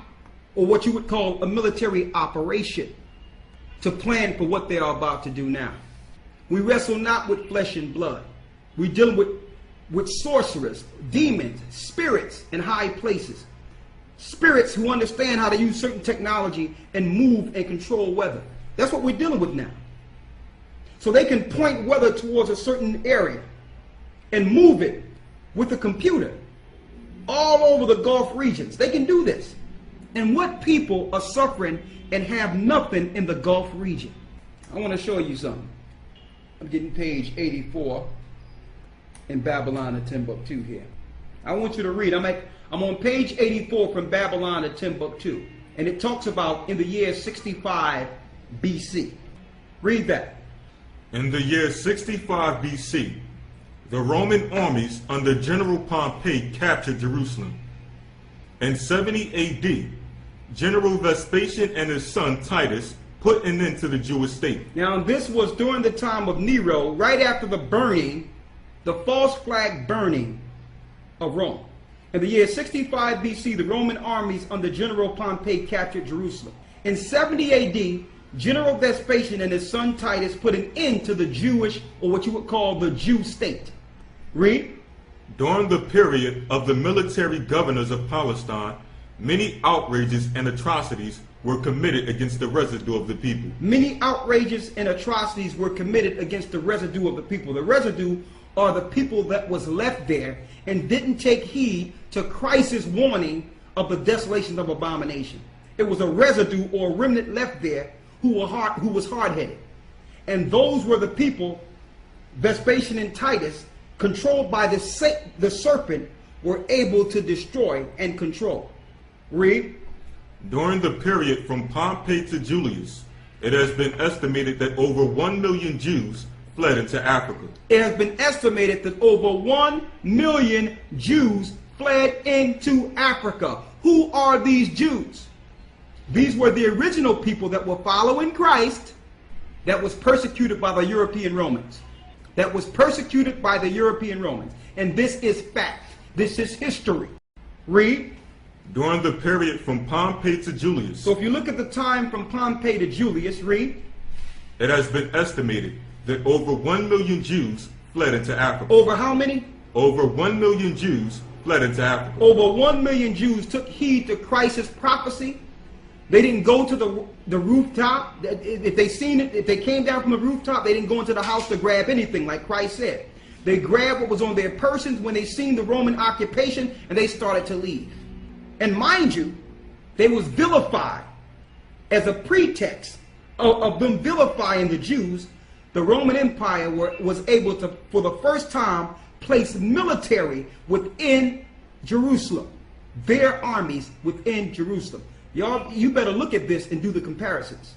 or what you would call a military operation, to plan for what they are about to do now. We wrestle not with flesh and blood. We deal with sorcerers, demons, spirits in high places. Spirits who understand how to use certain technology and move and control weather. That's what we're dealing with now. So they can point weather towards a certain area and move it with a computer all over the Gulf regions. They can do this. And what people are suffering and have nothing in the Gulf region? I want to show you something. I'm getting page 84 in Babylon and Timbuktu here. I want you to read. I'm on page 84 from Babylon to Timbuktu. And it talks about in the year 65 BC. Read that. In the year 65 BC, the Roman armies under General Pompey captured Jerusalem. In 70 AD, General Vespasian and his son Titus put an end to the Jewish state. Now this was during the time of Nero, right after the burning, the false flag burning of Rome. In the year 65 BC, the Roman armies under General Pompey captured Jerusalem. In 70 AD, General Vespasian and his son Titus put an end to the Jewish, or what you would call the Jew state. Read. During the period of the military governors of Palestine, many outrages and atrocities were committed against the residue of the people. Many outrages and atrocities were committed against the residue of the people. The residue are the people that was left there and didn't take heed to Christ's warning of the desolation of abomination. It was a residue or a remnant left there who was hard-headed. And those were the people, Vespasian and Titus, controlled by the serpent, were able to destroy and control. Read. During the period from Pompey to Julius, it has been estimated that over 1 million Jews fled into Africa. It has been estimated that over 1 million Jews fled into Africa. Who are these Jews? These were the original people that were following Christ, that was persecuted by the European Romans. That was persecuted by the European Romans. And this is fact. This is history. Read. During the period from Pompey to Julius. So if you look at the time from Pompey to Julius, read. It has been estimated that over 1 million Jews fled into Africa. Over how many? Over 1 million Jews fled into Africa. Over 1 million Jews took heed to Christ's prophecy. They didn't go to the rooftop. If they seen it, if they came down from the rooftop, they didn't go into the house to grab anything, like Christ said. They grabbed what was on their persons when they seen the Roman occupation, and they started to leave. And mind you, they was vilified as a pretext of them vilifying the Jews. The Roman Empire was able to, for the first time, place military within Jerusalem. Their armies within Jerusalem. Y'all, you better look at this and do the comparisons.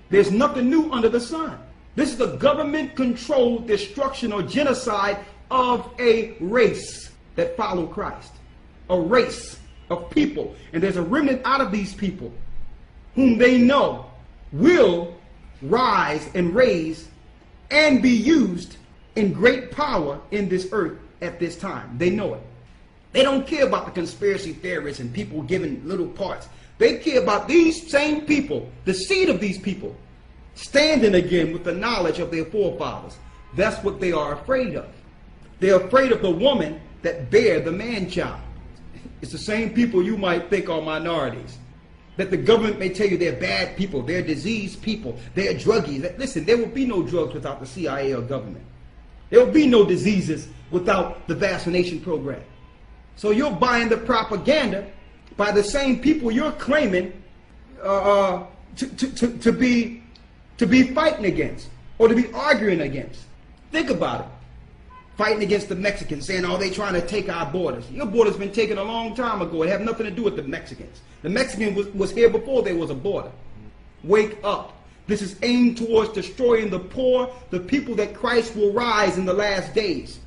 There's nothing new under the sun. This is the government-controlled destruction or genocide of a race that follow Christ. A race of people. And there's a remnant out of these people whom they know will rise and raise and be used in great power in this earth at this time. They know it. They don't care about the conspiracy theorists and people giving little parts. They care about these same people, the seed of these people, standing again with the knowledge of their forefathers. That's what they are afraid of. They're afraid of the woman that bare the man-child. It's the same people you might think are minorities. That the government may tell you they're bad people, they're diseased people, they're druggies. Listen, there will be no drugs without the CIA or government. There will be no diseases without the vaccination program. So you're buying the propaganda by the same people you're claiming to be fighting against or to be arguing against. Think about it. Fighting against the Mexicans, saying, oh, they trying to take our borders. Your border's been taken a long time ago. It had nothing to do with the Mexicans. The Mexican was here before there was a border. Wake up. This is aimed towards destroying the poor, the people that Christ will rise in the last days,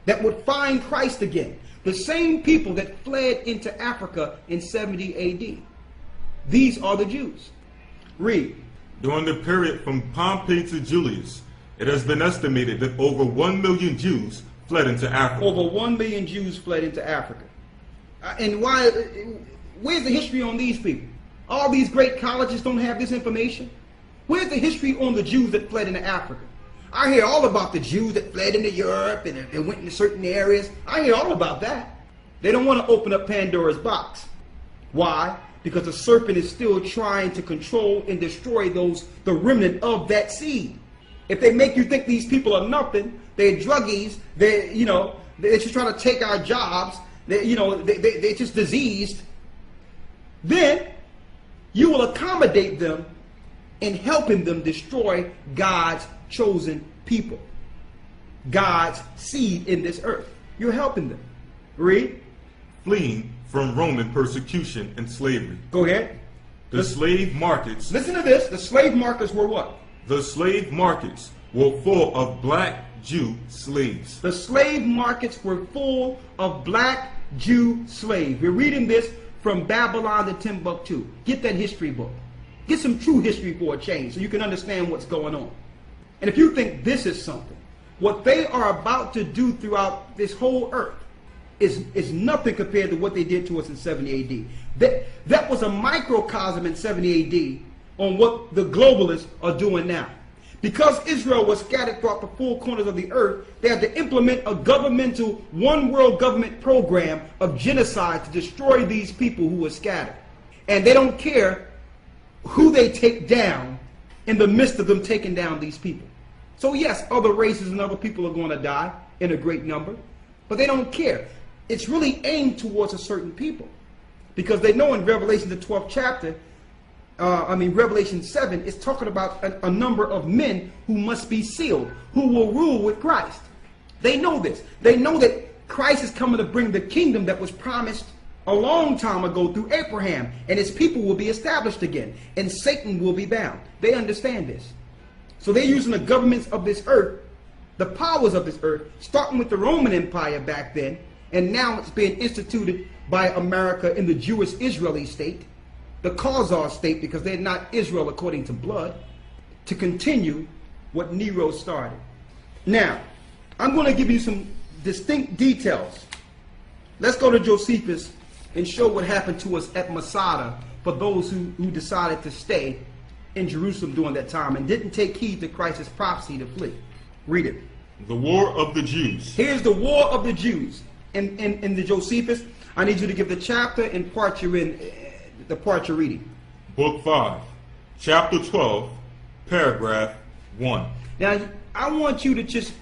that would find Christ again. The same people that fled into Africa in 70 AD. These are the Jews. Read. During the period from Pompey to Julius, it has been estimated that over 1 million Jews fled into Africa. Over 1 million Jews fled into Africa. And why? Where's the history on these people? All these great colleges don't have this information. Where's the history on the Jews that fled into Africa? I hear all about the Jews that fled into Europe and they went into certain areas. I hear all about that. They don't want to open up Pandora's box. Why? Because the serpent is still trying to control and destroy the remnant of that seed. If they make you think these people are nothing, they're druggies, they're just trying to take our jobs, they're just diseased, then you will accommodate them in helping them destroy God's chosen people, God's seed in this earth. You're helping them. Read. Fleeing from Roman persecution and slavery. Go ahead. The slave markets. Listen to this. The slave markets were what? The slave markets were full of black Jew slaves. The slave markets were full of black Jew slaves. We're reading this from Babylon to Timbuktu. Get that history book. Get some true history for a change so you can understand what's going on. And if you think this is something, what they are about to do throughout this whole earth is nothing compared to what they did to us in 70 AD. That was a microcosm in 70 AD on what the globalists are doing now. Because Israel was scattered throughout the four corners of the earth, they had to implement a governmental, one world government program of genocide to destroy these people who were scattered. And they don't care who they take down in the midst of them taking down these people. So yes, other races and other people are going to die in a great number, but they don't care. It's really aimed towards a certain people. Because they know in Revelation, the 12th chapter, Revelation 7 is talking about a number of men who must be sealed, who will rule with Christ. They know this. They know that Christ is coming to bring the kingdom that was promised a long time ago through Abraham, and his people will be established again, and Satan will be bound. They understand this. So they're using the governments of this earth, the powers of this earth, starting with the Roman Empire back then, and now it's being instituted by America in the Jewish Israeli state, the Khazar state, because they're not Israel according to blood, to continue what Nero started. Now, I'm going to give you some distinct details. Let's go to Josephus and show what happened to us at Masada for those who decided to stay in Jerusalem during that time and didn't take heed to Christ's prophecy to flee. Read it. The War of the Jews. Here's the War of the Jews. In the Josephus, I need you to give the chapter and part you're in, the part you're reading. Book 5, chapter 12, paragraph 1. Now, I want you to just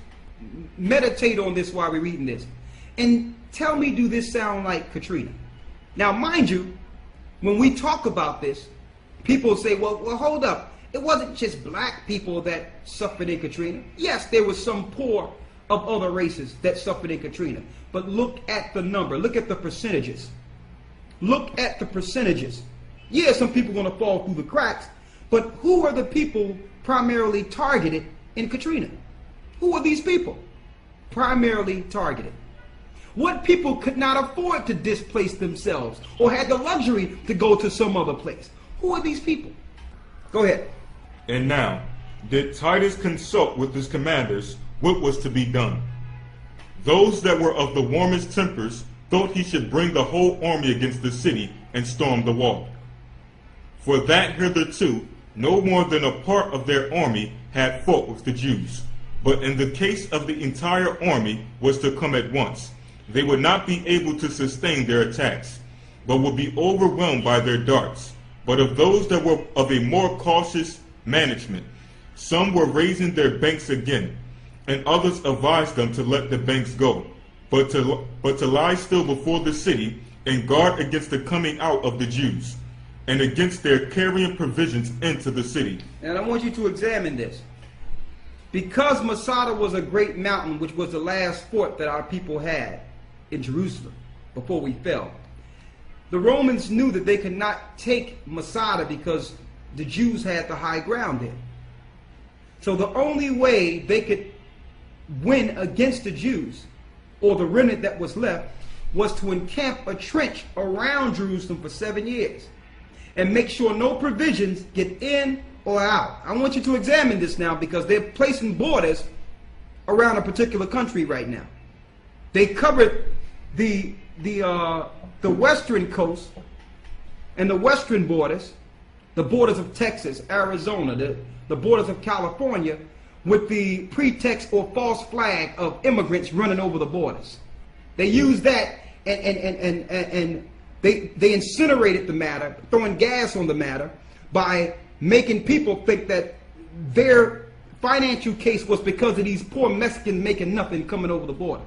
meditate on this while we're reading this. And tell me, do this sound like Katrina? Now, mind you, when we talk about this, people say, well, hold up. It wasn't just black people that suffered in Katrina. Yes, there was some poor of other races that suffered in Katrina. But look at the number. Look at the percentages. Look at the percentages. Yeah, some people are going to fall through the cracks, but who are the people primarily targeted in Katrina? Who are these people primarily targeted? What people could not afford to displace themselves or had the luxury to go to some other place? Who are these people? Go ahead. And now, did Titus consult with his commanders what was to be done? Those that were of the warmest tempers thought he should bring the whole army against the city and storm the wall. For that hitherto no more than a part of their army had fought with the Jews. But in the case of the entire army was to come at once, they would not be able to sustain their attacks, but would be overwhelmed by their darts. But of those that were of a more cautious management, some were raising their banks again, and others advised them to let the banks go, but to lie still before the city and guard against the coming out of the Jews, and against their carrying provisions into the city. And I want you to examine this. Because Masada was a great mountain, which was the last fort that our people had in Jerusalem before we fell, the Romans knew that they could not take Masada because the Jews had the high ground there. So the only way they could win against the Jews, or the remnant that was left, was to encamp a trench around Jerusalem for 7 years and make sure no provisions get in or out. I want you to examine this now, because they're placing borders around a particular country right now. They covered the western coast and the western borders, the borders of Texas, Arizona, the borders of California, with the pretext or false flag of immigrants running over the borders. They used that and they incinerated the matter, throwing gas on the matter, by making people think that their financial case was because of these poor Mexicans making nothing coming over the border,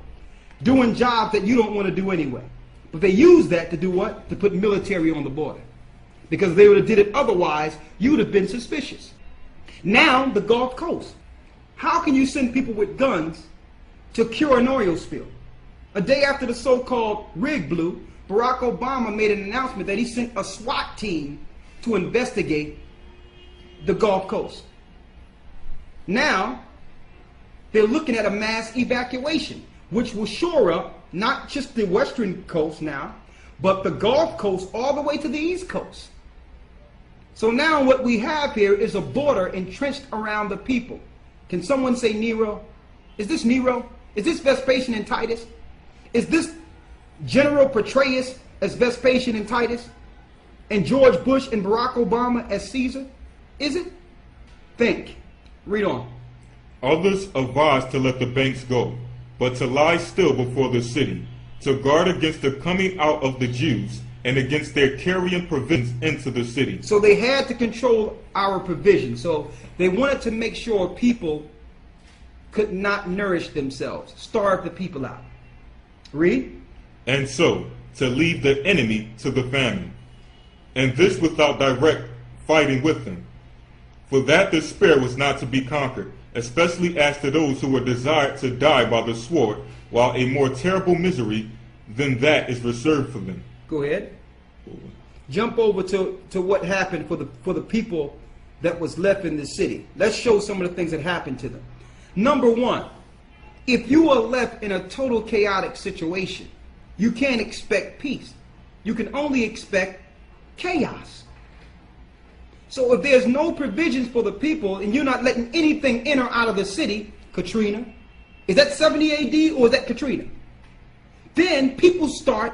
doing jobs that you don't want to do anyway. But they used that to do what? To put military on the border. Because if they would have did it otherwise, you would have been suspicious. Now, the Gulf Coast. How can you send people with guns to cure an oil spill? A day after the so-called rig blew, Barack Obama made an announcement that he sent a SWAT team to investigate the Gulf Coast. Now, they're looking at a mass evacuation, which will shore up not just the western coast now, but the Gulf Coast all the way to the East Coast. So now what we have here is a border entrenched around the people. Can someone say Nero? Is this Nero? Is this Vespasian and Titus? Is this General Petraeus as Vespasian and Titus? And George Bush and Barack Obama as Caesar? Is it? Think. Read on. Others advised to let the banks go, but to lie still before the city, to guard against the coming out of the Jews, and against their carrying provisions into the city. So they had to control our provisions. So they wanted to make sure people could not nourish themselves, starve the people out. Read. And so, to leave the enemy to the famine, and this without direct fighting with them. For that despair was not to be conquered, especially as to those who were desired to die by the sword, while a more terrible misery than that is reserved for them. Go ahead. Jump over to what happened for the people that was left in the city. Let's show some of the things that happened to them. Number one, if you are left in a total chaotic situation, you can't expect peace. You can only expect chaos. So if there's no provisions for the people and you're not letting anything in or out of the city, Katrina, is that 70 AD or is that Katrina? Then people start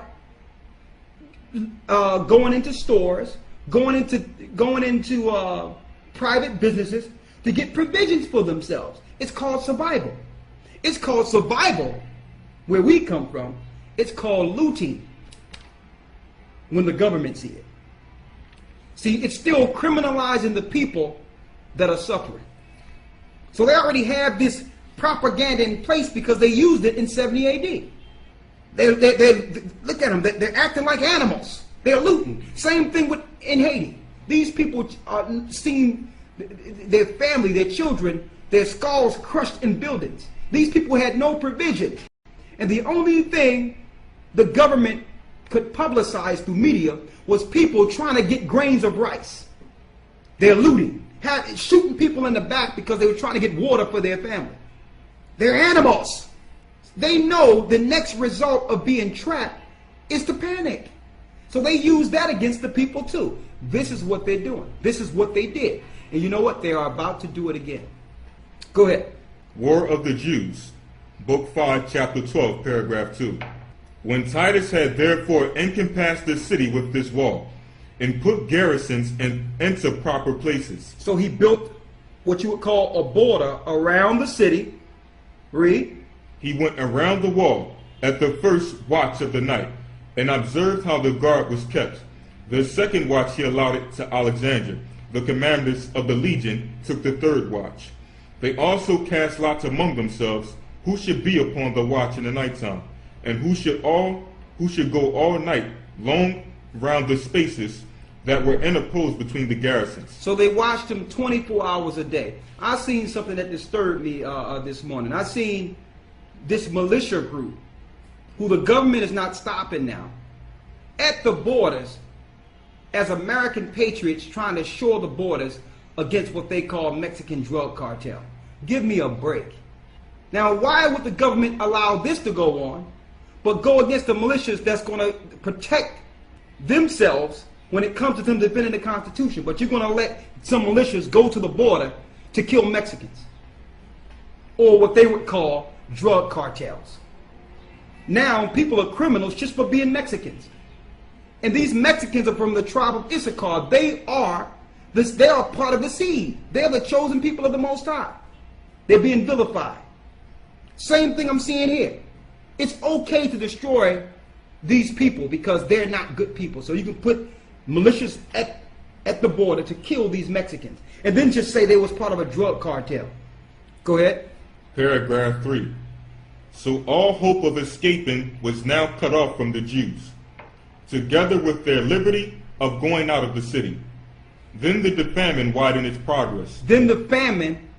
going into stores, going into private businesses to get provisions for themselves. It's called survival. It's called survival where we come from. It's called looting when the government sees it. See, it's still criminalizing the people that are suffering. So they already have this propaganda in place because they used it in 70 AD. Look at them. They're acting like animals. They're looting. Same thing in Haiti. These people are seeing their family, their children, their skulls crushed in buildings. These people had no provision. And the only thing the government could publicize through media was people trying to get grains of rice. They're looting, shooting people in the back because they were trying to get water for their family. They're animals. They know the next result of being trapped is to panic. So they use that against the people too. This is what they're doing. This is what they did. And you know what? They are about to do it again. Go ahead. War of the Jews, Book 5, Chapter 12, Paragraph 2. When Titus had therefore encompassed the city with this wall, and put garrisons into proper places. So he built what you would call a border around the city. Read. He went around the wall at the first watch of the night, and observed how the guard was kept. The second watch he allotted to Alexander. The commanders of the legion took the third watch. They also cast lots among themselves who should be upon the watch in the nighttime, and who should go all night long round the spaces that were interposed between the garrisons. So they watched him 24 hours a day. I seen something that disturbed me this morning. I seen this militia group, who the government is not stopping now, at the borders as American patriots trying to shore the borders against what they call Mexican drug cartel. Give me a break. Now, why would the government allow this to go on, but go against the militias that's going to protect themselves when it comes to them defending the Constitution? But you're going to let some militias go to the border to kill Mexicans, or what they would call drug cartels. Now people are criminals just for being Mexicans. And these Mexicans are from the tribe of Issachar. They are part of the seed. They're the chosen people of the Most High. They're being vilified. Same thing I'm seeing here. It's okay to destroy these people because they're not good people. So you can put militias at the border to kill these Mexicans, and then just say they was part of a drug cartel. Go ahead. Paragraph 3. So all hope of escaping was now cut off from the Jews, together with their liberty of going out of the city. Then the famine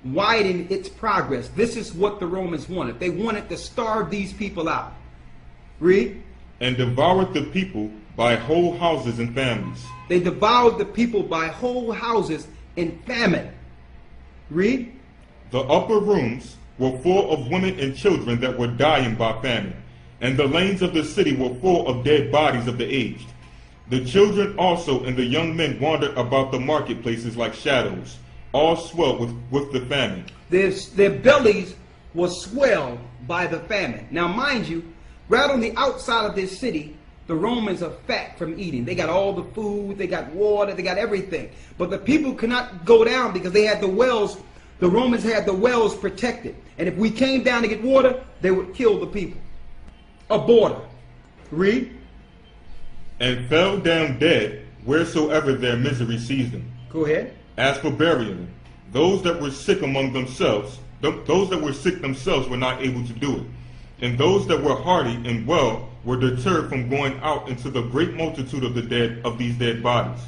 widened its progress. This is what the Romans wanted. They wanted to starve these people out. Read. And devoured the people by whole houses and families. They devoured the people by whole houses in famine. Read. The upper rooms were full of women and children that were dying by famine, and the lanes of the city were full of dead bodies of the aged. The children also and the young men wandered about the marketplaces like shadows, all swelled with the famine. Their bellies were swelled by the famine. Now mind you, right on the outside of this city, the Romans are fat from eating. They got all the food, they got water, they got everything. But the people could not go down because they had the wells. The Romans had the wells protected. And if we came down to get water, they would kill the people. A border. Read. And fell down dead wheresoever their misery seized them. Go ahead. As for burying, those that were sick among themselves, those that were sick themselves were not able to do it. And those that were hardy and well were deterred from going out into the great multitude of these dead bodies.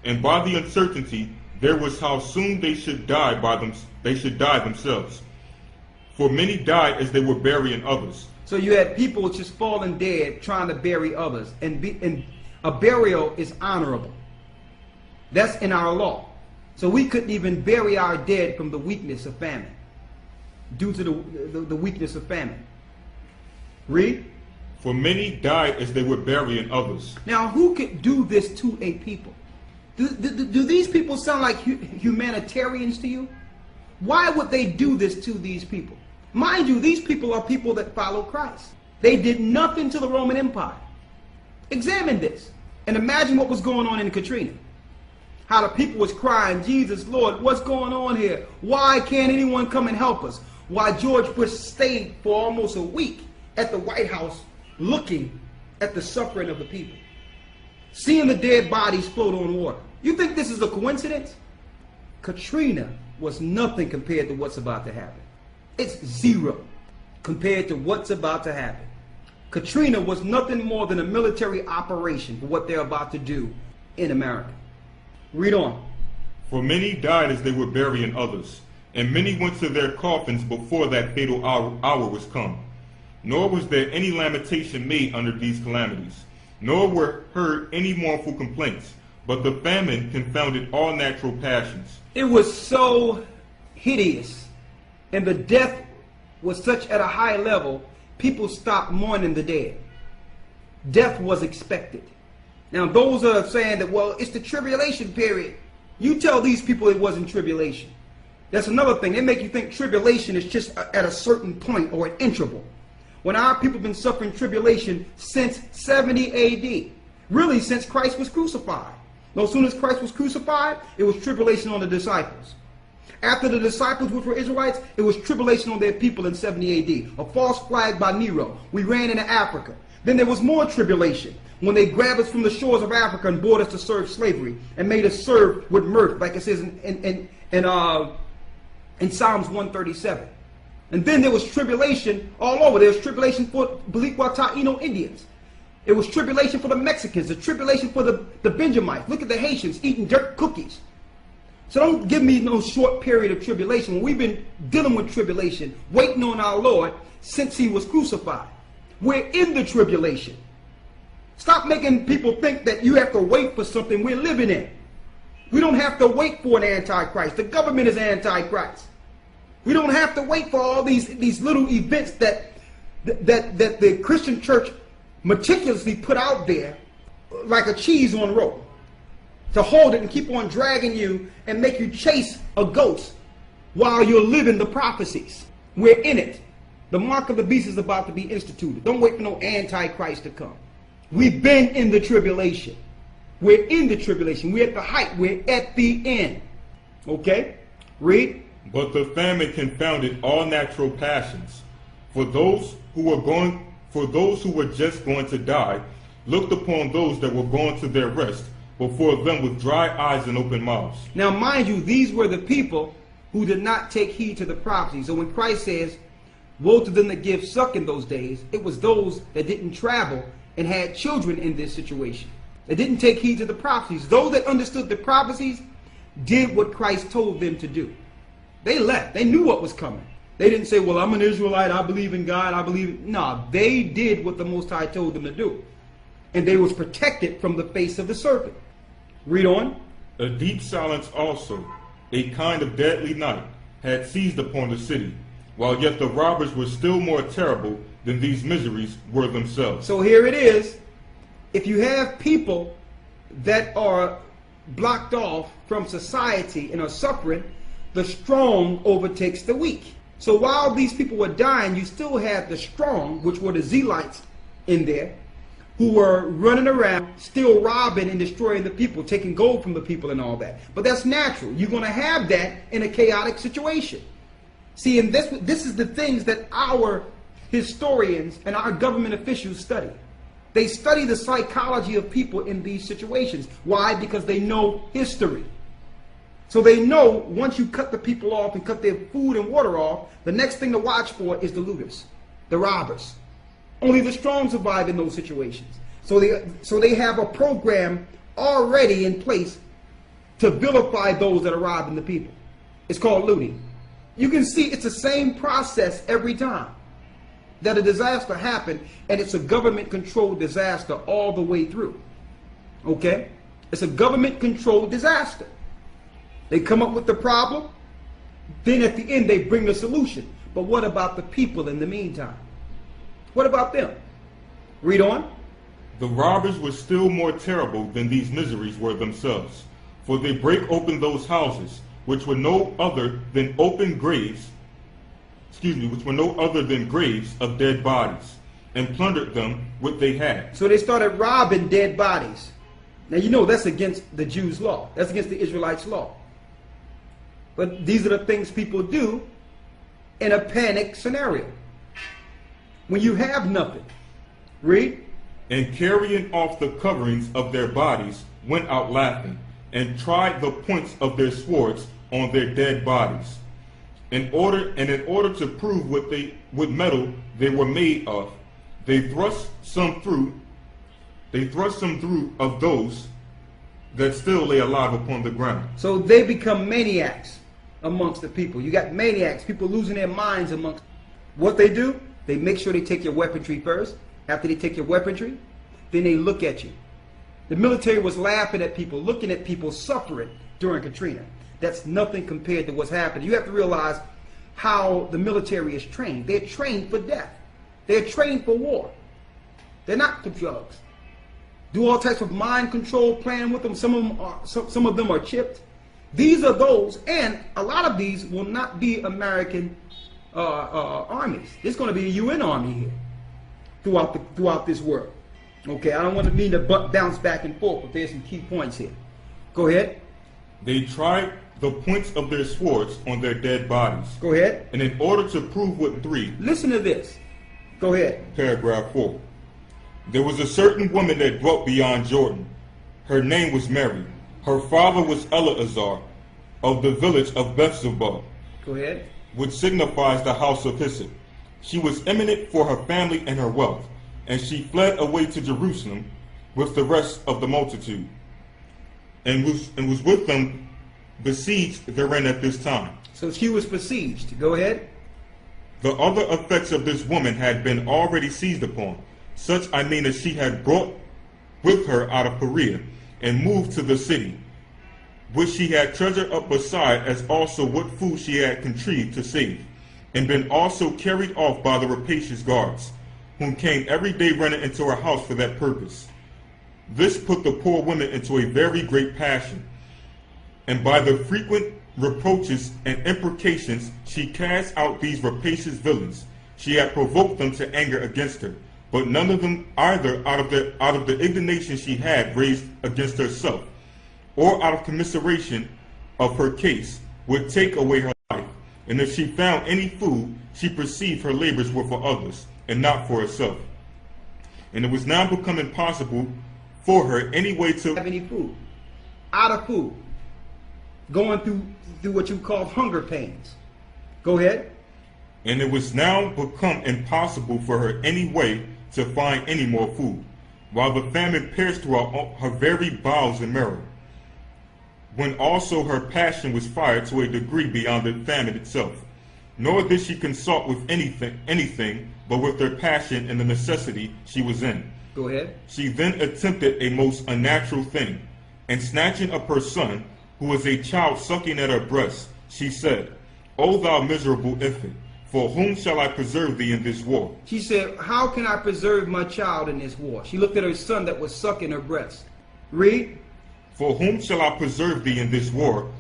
And by the uncertainty there was how soon they should die themselves. For many died as they were burying others. So you had people just falling dead trying to bury others. And a burial is honorable. That's in our law. So we couldn't even bury our dead from the weakness of famine. Due to the weakness of famine. Read. For many died as they were burying others. Now who could do this to a people? Do these people sound like humanitarians to you? Why would they do this to these people? Mind you, these people are people that follow Christ. They did nothing to the Roman Empire. Examine this and imagine what was going on in Katrina. How the people was crying, Jesus, Lord, what's going on here? Why can't anyone come and help us? Why George Bush stayed for almost a week at the White House looking at the suffering of the people. Seeing the dead bodies float on water. You think this is a coincidence? Katrina was nothing compared to what's about to happen. It's zero compared to what's about to happen. Katrina was nothing more than a military operation for what they're about to do in America. Read on. For many died as they were burying others, and many went to their coffins before that fatal hour was come. Nor was there any lamentation made under these calamities, nor were heard any mournful complaints, but the famine confounded all natural passions. It was so hideous, and the death was such at a high level, people stopped mourning the dead. Death was expected. Now those are saying that, well, it's the tribulation period. You tell these people it wasn't tribulation. That's another thing. They make you think tribulation is just at a certain point or an interval. When our people have been suffering tribulation since 70 AD. Really since Christ was crucified. No, as soon as Christ was crucified, it was tribulation on the disciples. After the disciples, which were Israelites, it was tribulation on their people in 70 AD. A false flag by Nero. We ran into Africa. Then there was more tribulation when they grabbed us from the shores of Africa and brought us to serve slavery and made us serve with mirth, like it says in Psalms 137. And then there was tribulation all over. There was tribulation for Boricua Taino Indians. It was tribulation for the Mexicans, the tribulation for the Benjamites. Look at the Haitians eating dirt cookies. So don't give me no short period of tribulation when we've been dealing with tribulation, waiting on our Lord since he was crucified. We're in the tribulation. Stop making people think that you have to wait for something we're living in. We don't have to wait for an antichrist. The government is antichrist. We don't have to wait for all these little events that the Christian church meticulously put out there like a cheese on rope to hold it and keep on dragging you and make you chase a ghost while you're living the prophecies. We're in it. The mark of the beast is about to be instituted. Don't wait for no antichrist to come. We've been in the tribulation. We're in the tribulation. We're at the height. We're at the end. Okay? Read. But the famine confounded all natural passions. For those who were just going to die, looked upon those that were going to their rest before them with dry eyes and open mouths. Now mind you, these were the people who did not take heed to the prophecy. So when Christ says, woe to them that give suck in those days, it was those that didn't travel and had children in this situation. They didn't take heed to the prophecies. Those that understood the prophecies did what Christ told them to do. They left. They knew what was coming. They didn't say, well, I'm an Israelite. I believe in God. I believe. No, they did what the Most High told them to do. And they was protected from the face of the serpent. Read on. A deep silence also, a kind of deadly night, had seized upon the city, while yet the robbers were still more terrible than these miseries were themselves. So here it is. If you have people that are blocked off from society and are suffering, the strong overtakes the weak. So while these people were dying, you still had the strong, which were the zealots in there, who were running around, still robbing and destroying the people, taking gold from the people and all that. But that's natural. You're going to have that in a chaotic situation. See, and this is the things that our historians and our government officials study. They study the psychology of people in these situations. Why? Because they know history. So they know once you cut the people off and cut their food and water off, the next thing to watch for is the looters, the robbers. Only the strong survive in those situations. So they have a program already in place to vilify those that are robbing the people. It's called looting. You can see it's the same process every time that a disaster happened, and it's a government-controlled disaster all the way through. Okay? It's a government-controlled disaster. They come up with the problem, then at the end they bring the solution. But what about the people in the meantime? What about them? Read on. The robbers were still more terrible than these miseries were themselves, for they break open those houses, which were no other than open graves, which were no other than graves of dead bodies, and plundered them what they had. So they started robbing dead bodies. Now you know that's against the Jews' law. That's against the Israelites' law. But these are the things people do in a panic scenario. When you have nothing. Read. And carrying off the coverings of their bodies, went out laughing, and tried the points of their swords on their dead bodies. In order to prove what metal they were made of, They thrust some through of those that still lay alive upon the ground. So they become maniacs amongst the people. You got maniacs, people losing their minds amongst. What they do, they make sure they take your weaponry first. After they take your weaponry, then they look at you. The military was laughing at people, looking at people suffering during Katrina. That's nothing compared to what's happening. You have to realize how the military is trained. They're trained for death. They're trained for war. They're not for drugs. Do all types of mind control plan with them. Some of them are chipped. These are those, and a lot of these will not be American armies. There's going to be a UN army here throughout this world. Okay, I don't want to mean to bounce back and forth, but there's some key points here. Go ahead. They tried the points of their swords on their dead bodies. Go ahead. And in order to prove what three. Listen to this. Go ahead. Paragraph 4. There was a certain woman that dwelt beyond Jordan. Her name was Mary. Her father was Eleazar of the village of Bethzebub. Go ahead. Which signifies the house of Hyssop. She was eminent for her family and her wealth, and she fled away to Jerusalem with the rest of the multitude, and was with them besieged therein at this time. So she was besieged. Go ahead. The other effects of this woman had been already seized upon, such I mean as she had brought with her out of Perea, and moved to the city, which she had treasured up beside, as also what food she had contrived to save, and been also carried off by the rapacious guards, whom came every day running into her house for that purpose. This put the poor woman into a very great passion, and by the frequent reproaches and imprecations she cast out these rapacious villains. She had provoked them to anger against her, but none of them either out of the indignation she had raised against herself, or out of commiseration of her case, would take away her life. And if she found any food, she perceived her labors were for others, and not for herself. And it was now become impossible for her any way to have any food. Out of food. Going through what you call hunger pains. Go ahead. And it was now become impossible for her any way to find any more food, while the famine pierced through her very bowels and marrow, when also her passion was fired to a degree beyond the famine itself. Nor did she consult with anything but with their passion and the necessity she was in. Go ahead. She then attempted a most unnatural thing, and snatching up her son, who was a child sucking at her breast, she said, O thou miserable infant, for whom shall I preserve thee in this war? She said, how can I preserve my child in this war? She looked at her son that was sucking her breast. Read. For whom shall I preserve thee in this war,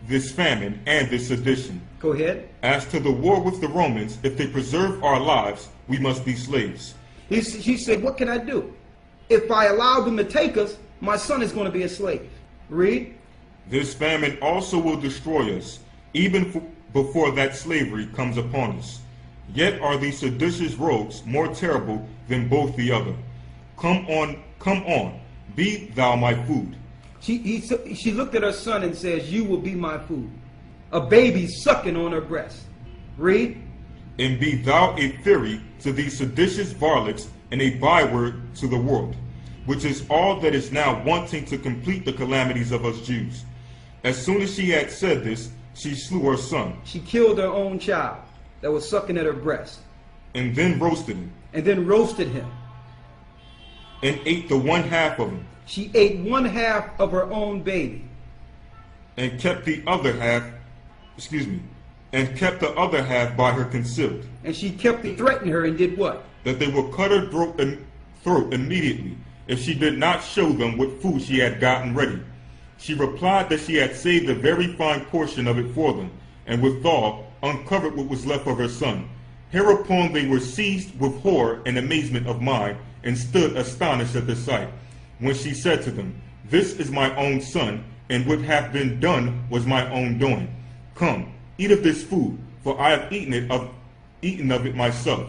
this famine, and this sedition? Go ahead. As to the war with the Romans, if they preserve our lives, we must be slaves. She said, what can I do? If I allow them to take us, my son is going to be a slave. Read. This famine also will destroy us, even before that slavery comes upon us. Yet are these seditious rogues more terrible than both the other. Come on, be thou my food. She looked at her son and says, you will be my food. A baby sucking on her breast. Read. And be thou a fury to these seditious varlets, and a byword to the world, which is all that is now wanting to complete the calamities of us Jews. As soon as she had said this, she slew her son. She killed her own child that was sucking at her breast. And then roasted him. And ate the one half of him. She ate one half of her own baby. And kept the other half, by her concealed. And she kept threatening her and did what? That they would cut her throat immediately if she did not show them what food she had gotten ready. She replied that she had saved a very fine portion of it for them, and withal uncovered what was left of her son. Hereupon they were seized with horror and amazement of mind, and stood astonished at the sight. When she said to them, This is my own son, and what hath been done was my own doing. Come, eat of this food, for I have eaten of it myself.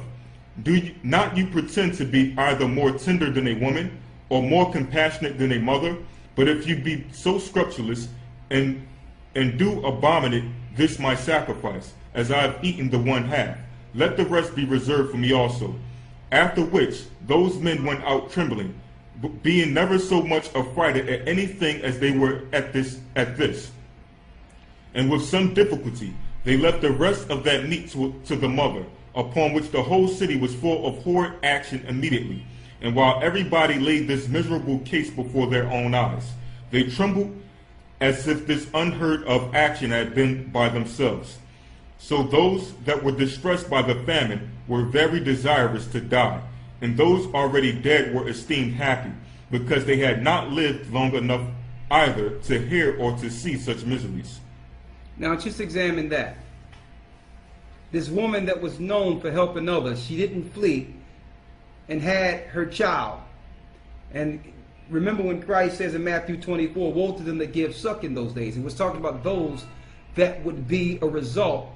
Do not you pretend to be either more tender than a woman, or more compassionate than a mother? But if you be so scrupulous, and do abominate this my sacrifice, as I have eaten the one half, let the rest be reserved for me also. After which those men went out trembling, being never so much affrighted at anything as they were at this. And with some difficulty they left the rest of that meat to the mother, upon which the whole city was full of horrid action immediately. And while everybody laid this miserable case before their own eyes, they trembled as if this unheard of action had been by themselves. So those that were distressed by the famine were very desirous to die, and those already dead were esteemed happy, because they had not lived long enough either to hear or to see such miseries. Now just examine that. This woman that was known for helping others, she didn't flee and had her child. And remember when Christ says in Matthew 24, woe to them that give suck in those days. He was talking about those that would be a result,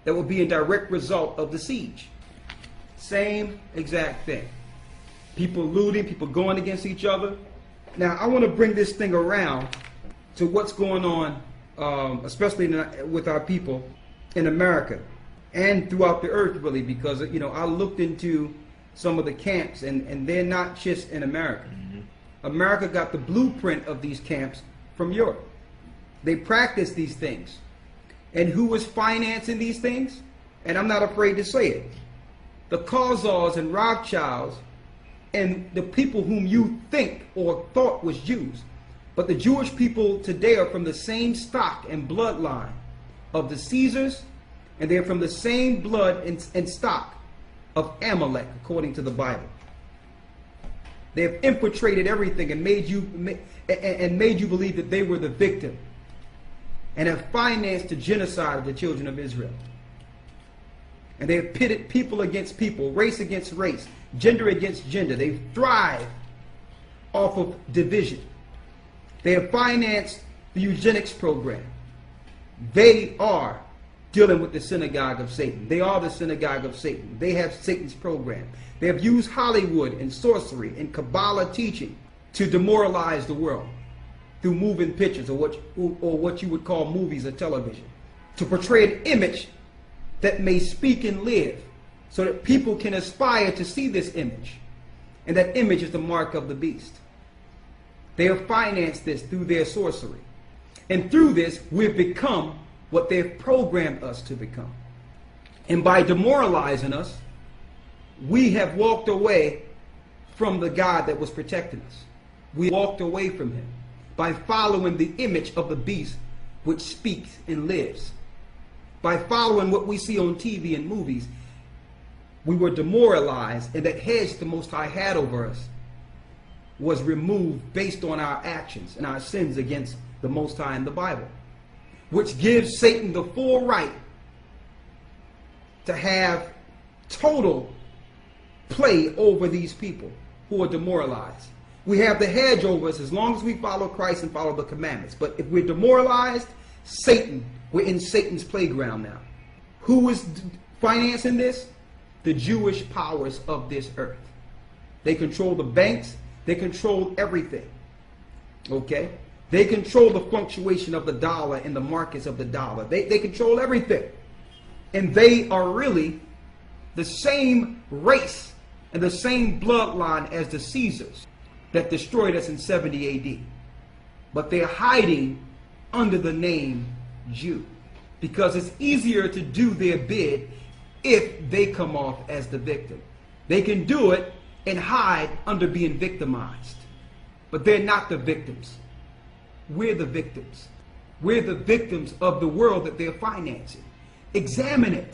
that would be a direct result of the siege. Same exact thing. People looting, people going against each other. Now I want to bring this thing around to what's going on, especially with our people in America and throughout the earth, really, because I looked into some of the camps, and they're not just in America. America got the blueprint of these camps from Europe. They practice these things. And who was financing these things? And I'm not afraid to say it. The Khazars and Rothschilds and the people whom you think or thought was Jews. But the Jewish people today are from the same stock and bloodline of the Caesars, and they're from the same blood and stock of Amalek, according to the Bible. They have infiltrated everything and made you believe that they were the victim, and have financed the genocide of the children of Israel. And they have pitted people against people, race against race, gender against gender. They thrive off of division. They have financed the eugenics program. They are dealing with the synagogue of Satan. They are the synagogue of Satan. They have Satan's program. They have used Hollywood and sorcery and Kabbalah teaching to demoralize the world through moving pictures, or what you would call movies or television, to portray an image that may speak and live, so that people can aspire to see this image. And that image is the mark of the beast. They have financed this through their sorcery. And through this, we've become what they've programmed us to become. And by demoralizing us, we have walked away from the God that was protecting us. We walked away from him by following the image of the beast, which speaks and lives. By following what we see on TV and movies, we were demoralized, and that hedge the Most High had over us was removed based on our actions and our sins against the Most High in the Bible, which gives Satan the full right to have total play over these people who are demoralized. We have the hedge over us as long as we follow Christ and follow the commandments. But if we're demoralized, we're in Satan's playground now. Who is financing this? The Jewish powers of this earth. They control the banks. They control everything. Okay? They control the fluctuation of the dollar and the markets of the dollar. They control everything. And they are really the same race and the same bloodline as the Caesars that destroyed us in 70 AD. But they're hiding under the name Jew, because it's easier to do their bid if they come off as the victim. They can do it and hide under being victimized. But they're not the victims. We're the victims. We're the victims of the world that they're financing. Examine it.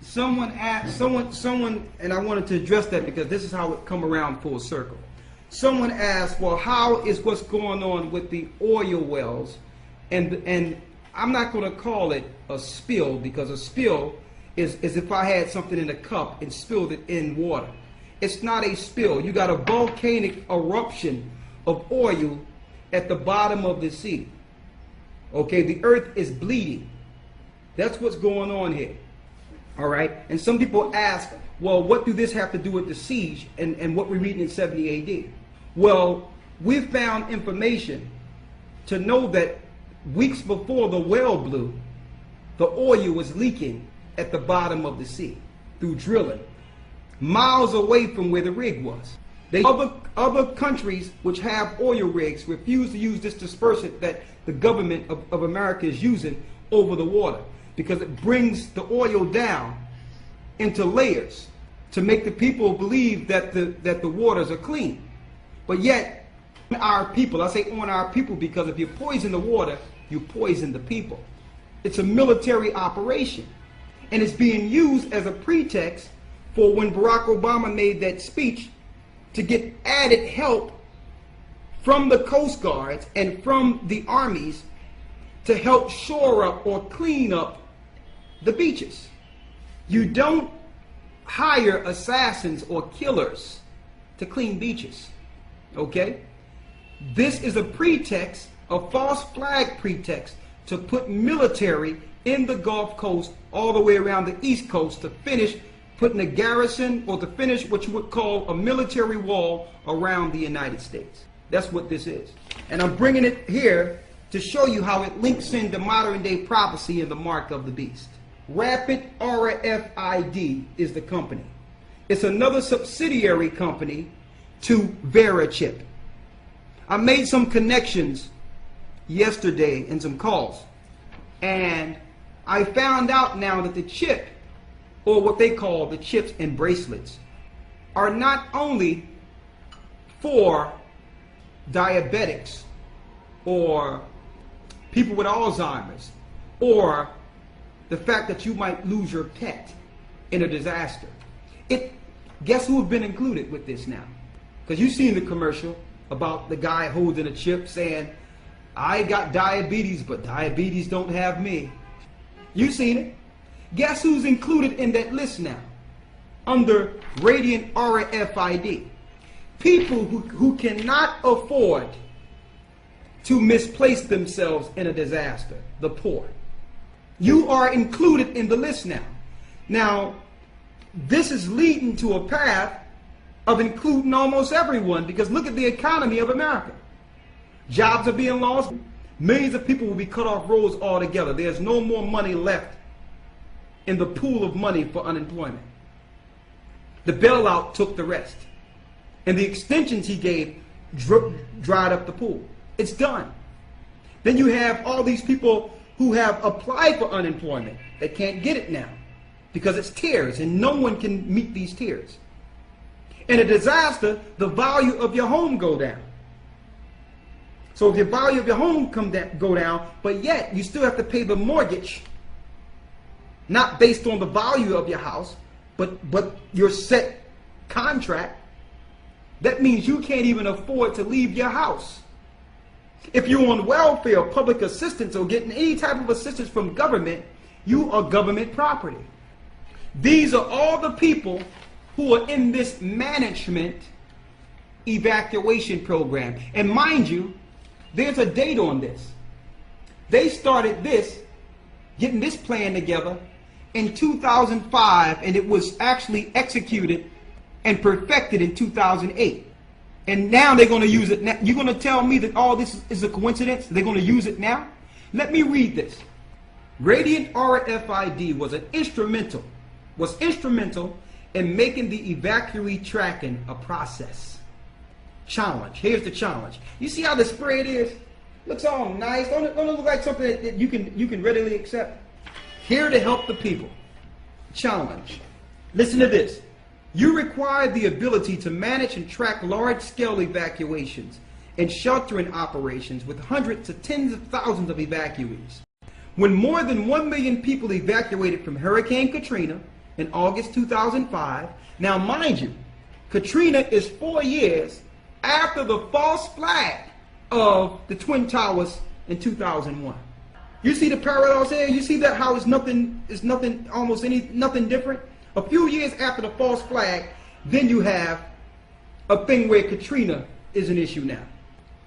Someone asked, and I wanted to address that because this is how it come around full circle. Someone asked, well, how is what's going on with the oil wells? And I'm not going to call it a spill, because a spill is if I had something in a cup and spilled it in water. It's not a spill. You got a volcanic eruption of oil at the bottom of the sea. Okay, the earth is bleeding. That's what's going on here. All right, and some people ask, well, what do this have to do with the siege and what we're reading in 70 AD? Well, we've found information to know that weeks before the well blew, the oil was leaking at the bottom of the sea through drilling. miles away from where the rig was. Other countries which have oil rigs refuse to use this dispersant that the government of America is using over the water, because it brings the oil down into layers to make the people believe that the waters are clean. But yet, our people, I say on our people because if you poison the water, you poison the people. It's a military operation, and it's being used as a pretext for when Barack Obama made that speech to get added help from the Coast Guards and from the armies to help shore up or clean up the beaches. You don't hire assassins or killers to clean beaches, okay? This is a pretext, a false flag pretext, to put military in the Gulf Coast all the way around the East Coast to finish putting a garrison or to finish what you would call a military wall around the United States. That's what this is. And I'm bringing it here to show you how it links into modern day prophecy and the mark of the beast. Rapid RFID is the company. It's another subsidiary company to VeriChip. I made some connections yesterday and some calls, and I found out now that the chip, or what they call the chips and bracelets, are not only for diabetics or people with Alzheimer's or the fact that you might lose your pet in a disaster. Guess who have been included with this now? Because you've seen the commercial about the guy holding a chip saying, I got diabetes, but diabetes don't have me. You've seen it. Guess who's included in that list now? Under Radiant RFID. People who cannot afford to misplace themselves in a disaster. The poor. You are included in the list now. Now, this is leading to a path of including almost everyone, because look at the economy of America. Jobs are being lost. Millions of people will be cut off roads altogether. There's no more money left in the pool of money for unemployment. The bailout took the rest. And the extensions he gave dried up the pool. It's done. Then you have all these people who have applied for unemployment that can't get it now because it's tiers and no one can meet these tiers. In a disaster, the value of your home go down. So if the value of your home go down, but yet you still have to pay the mortgage, not based on the value of your house, but your set contract, that means you can't even afford to leave your house. If you're on welfare, public assistance, or getting any type of assistance from government, you are government property. These are all the people who are in this management evacuation program. And mind you, there's a date on this. They started this, getting this plan together in 2005, and it was actually executed and perfected in 2008. And now they're going to use it now. You're going to tell me that all this is a coincidence? They're going to use it now? Let me read this. Radiant RFID was instrumental in making the evacuee tracking a process. Challenge. Here's the challenge. You see how the spread is? Looks all nice. Don't it look like something that you can readily accept? Here to help the people. Challenge. Listen to this. You require the ability to manage and track large-scale evacuations and sheltering operations with hundreds to tens of thousands of evacuees. When more than 1 million people evacuated from Hurricane Katrina in August 2005, now mind you, Katrina is 4 years after the false flag of the Twin Towers in 2001. You see the parallels here? You see that how it's nothing different? A few years after the false flag, then you have a thing where Katrina is an issue now.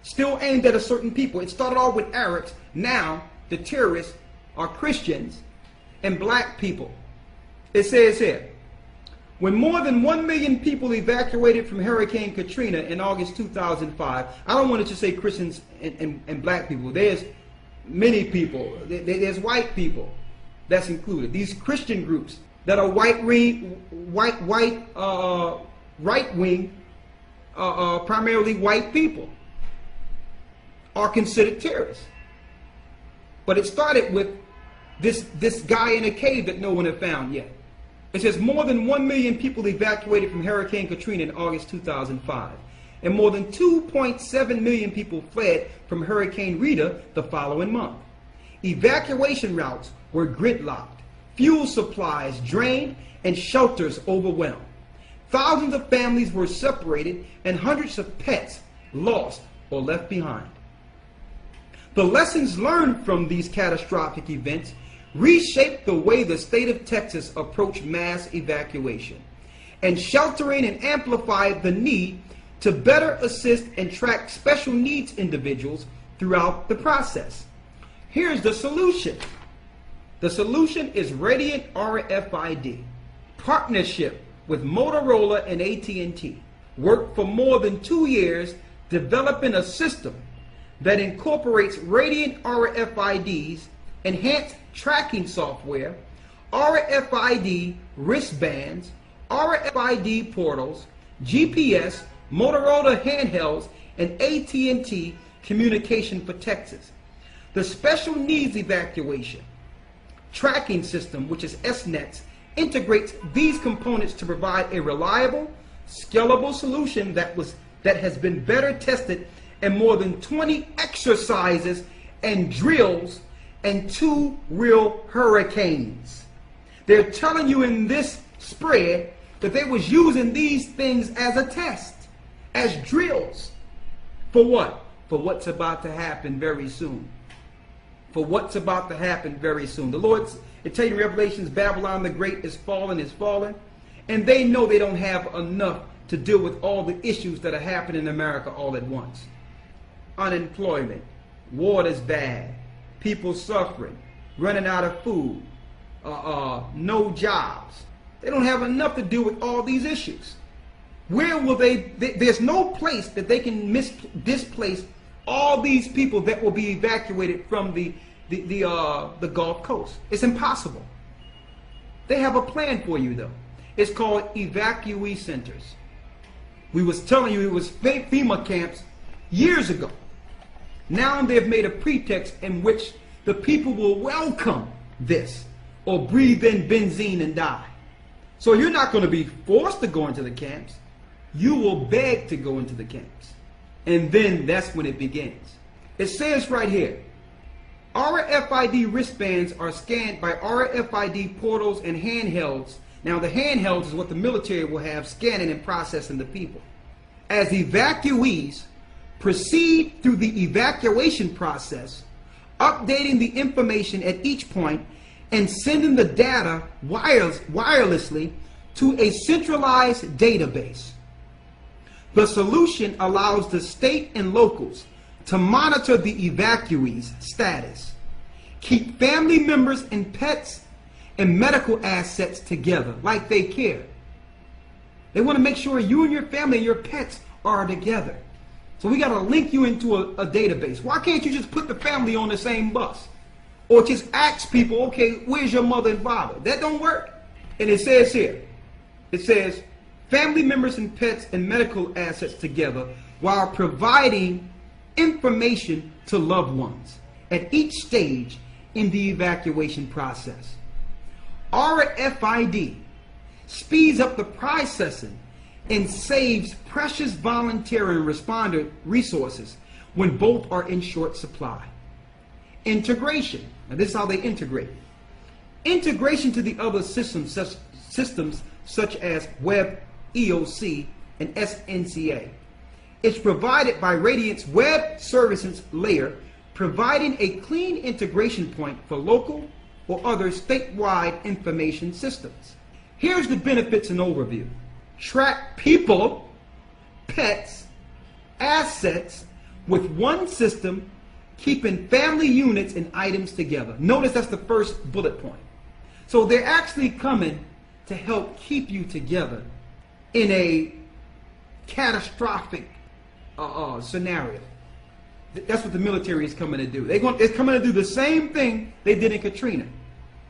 Still aimed at a certain people. It started off with Arabs. Now the terrorists are Christians and black people. It says here, when more than 1 million people evacuated from Hurricane Katrina in August 2005, I don't want to just say Christians and black people. There's many people. There's white people that's included. These Christian groups that are right wing, primarily white people, are considered terrorists. But it started with this guy in a cave that no one had found yet. It says more than 1 million people evacuated from Hurricane Katrina in August 2005. And more than 2.7 million people fled from Hurricane Rita the following month. Evacuation routes were gridlocked, fuel supplies drained, and shelters overwhelmed. Thousands of families were separated, and hundreds of pets lost or left behind. The lessons learned from these catastrophic events reshaped the way the state of Texas approached mass evacuation, and sheltering and amplified the need to better assist and track special needs individuals throughout the process. Here's the solution. The solution is Radiant RFID. Partnership with Motorola and AT&T. Worked for more than 2 years developing a system that incorporates Radiant RFIDs, enhanced tracking software, RFID wristbands, RFID portals, GPS, Motorola handhelds, and AT&T communication for Texas. The Special Needs Evacuation Tracking System, which is SNETS, integrates these components to provide a reliable, scalable solution that has been better tested in more than 20 exercises and drills and 2 real hurricanes. They're telling you in this spread that they was using these things as a test, as drills. For what? For what's about to happen very soon. For what's about to happen very soon. The Lord, it tells you in Revelations, Babylon the Great is fallen, and they know they don't have enough to deal with all the issues that are happening in America all at once. Unemployment, water's bad, people suffering, running out of food, no jobs. They don't have enough to deal with all these issues. Where will there's no place that they can displace all these people that will be evacuated from the Gulf Coast. It's impossible. They have a plan for you though. It's called evacuee centers. We was telling you it was FEMA camps years ago. Now they've made a pretext in which the people will welcome this or breathe in benzene and die. So you're not going to be forced to go into the camps. You will beg to go into the camps. And then that's when it begins. It says right here, RFID wristbands are scanned by RFID portals and handhelds. Now the handhelds is what the military will have scanning and processing the people. As evacuees proceed through the evacuation process, updating the information at each point and sending the data wirelessly to a centralized database. The solution allows the state and locals to monitor the evacuees' status, keep family members and pets and medical assets together like they care. They want to make sure you and your family and your pets are together. So we got to link you into a database. Why can't you just put the family on the same bus? Or just ask people, okay, where's your mother and father? That don't work. And it says here, it says, family members and pets and medical assets together while providing information to loved ones at each stage in the evacuation process. RFID speeds up the processing and saves precious volunteer and responder resources when both are in short supply. Integration. Now this is how they integrate. Integration to the other systems such as Web EOC and SNCA. It's provided by Radiant's Web Services layer, providing a clean integration point for local or other statewide information systems. Here's the benefits and overview. Track people, pets, assets with one system, keeping family units and items together. Notice that's the first bullet point. So they're actually coming to help keep you together in a catastrophic scenario. That's what the military is coming to do. They're coming to do the same thing they did in Katrina.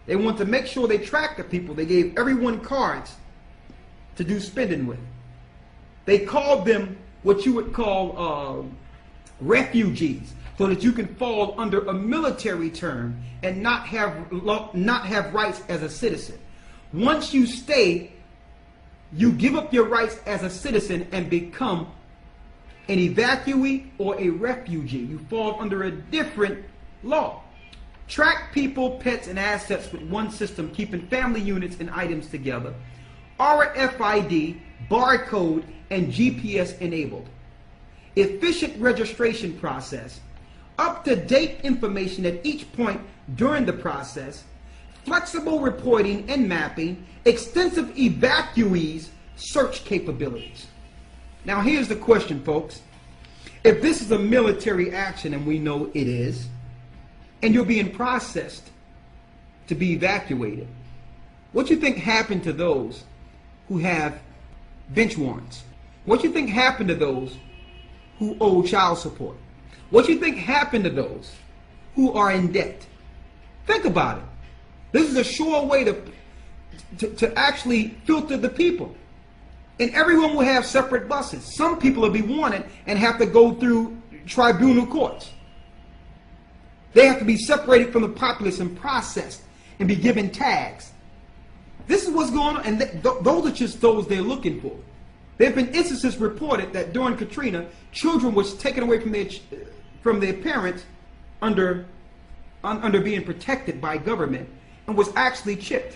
They want to make sure they track the people. They gave everyone cards to do spending with. They called them what you would call refugees, so that you can fall under a military term and not have rights as a citizen. Once you stay, you give up your rights as a citizen and become an evacuee or a refugee. You fall under a different law. Track people, pets, and assets with one system, keeping family units and items together. RFID, barcode, and GPS enabled. Efficient registration process. Up-to-date information at each point during the process. Flexible reporting and mapping. Extensive evacuees search capabilities. Now here's the question, folks. If this is a military action, and we know it is, and you're being processed to be evacuated, what do you think happened to those who have bench warrants? What do you think happened to those who owe child support? What do you think happened to those who are in debt? Think about it. This is a sure way to actually filter the people. And everyone will have separate buses. Some people will be wanted and have to go through tribunal courts. They have to be separated from the populace and processed and be given tags. This is what's going on, and those are just those they're looking for. There have been instances reported that during Katrina, children was taken away from their parents under being protected by government and was actually chipped.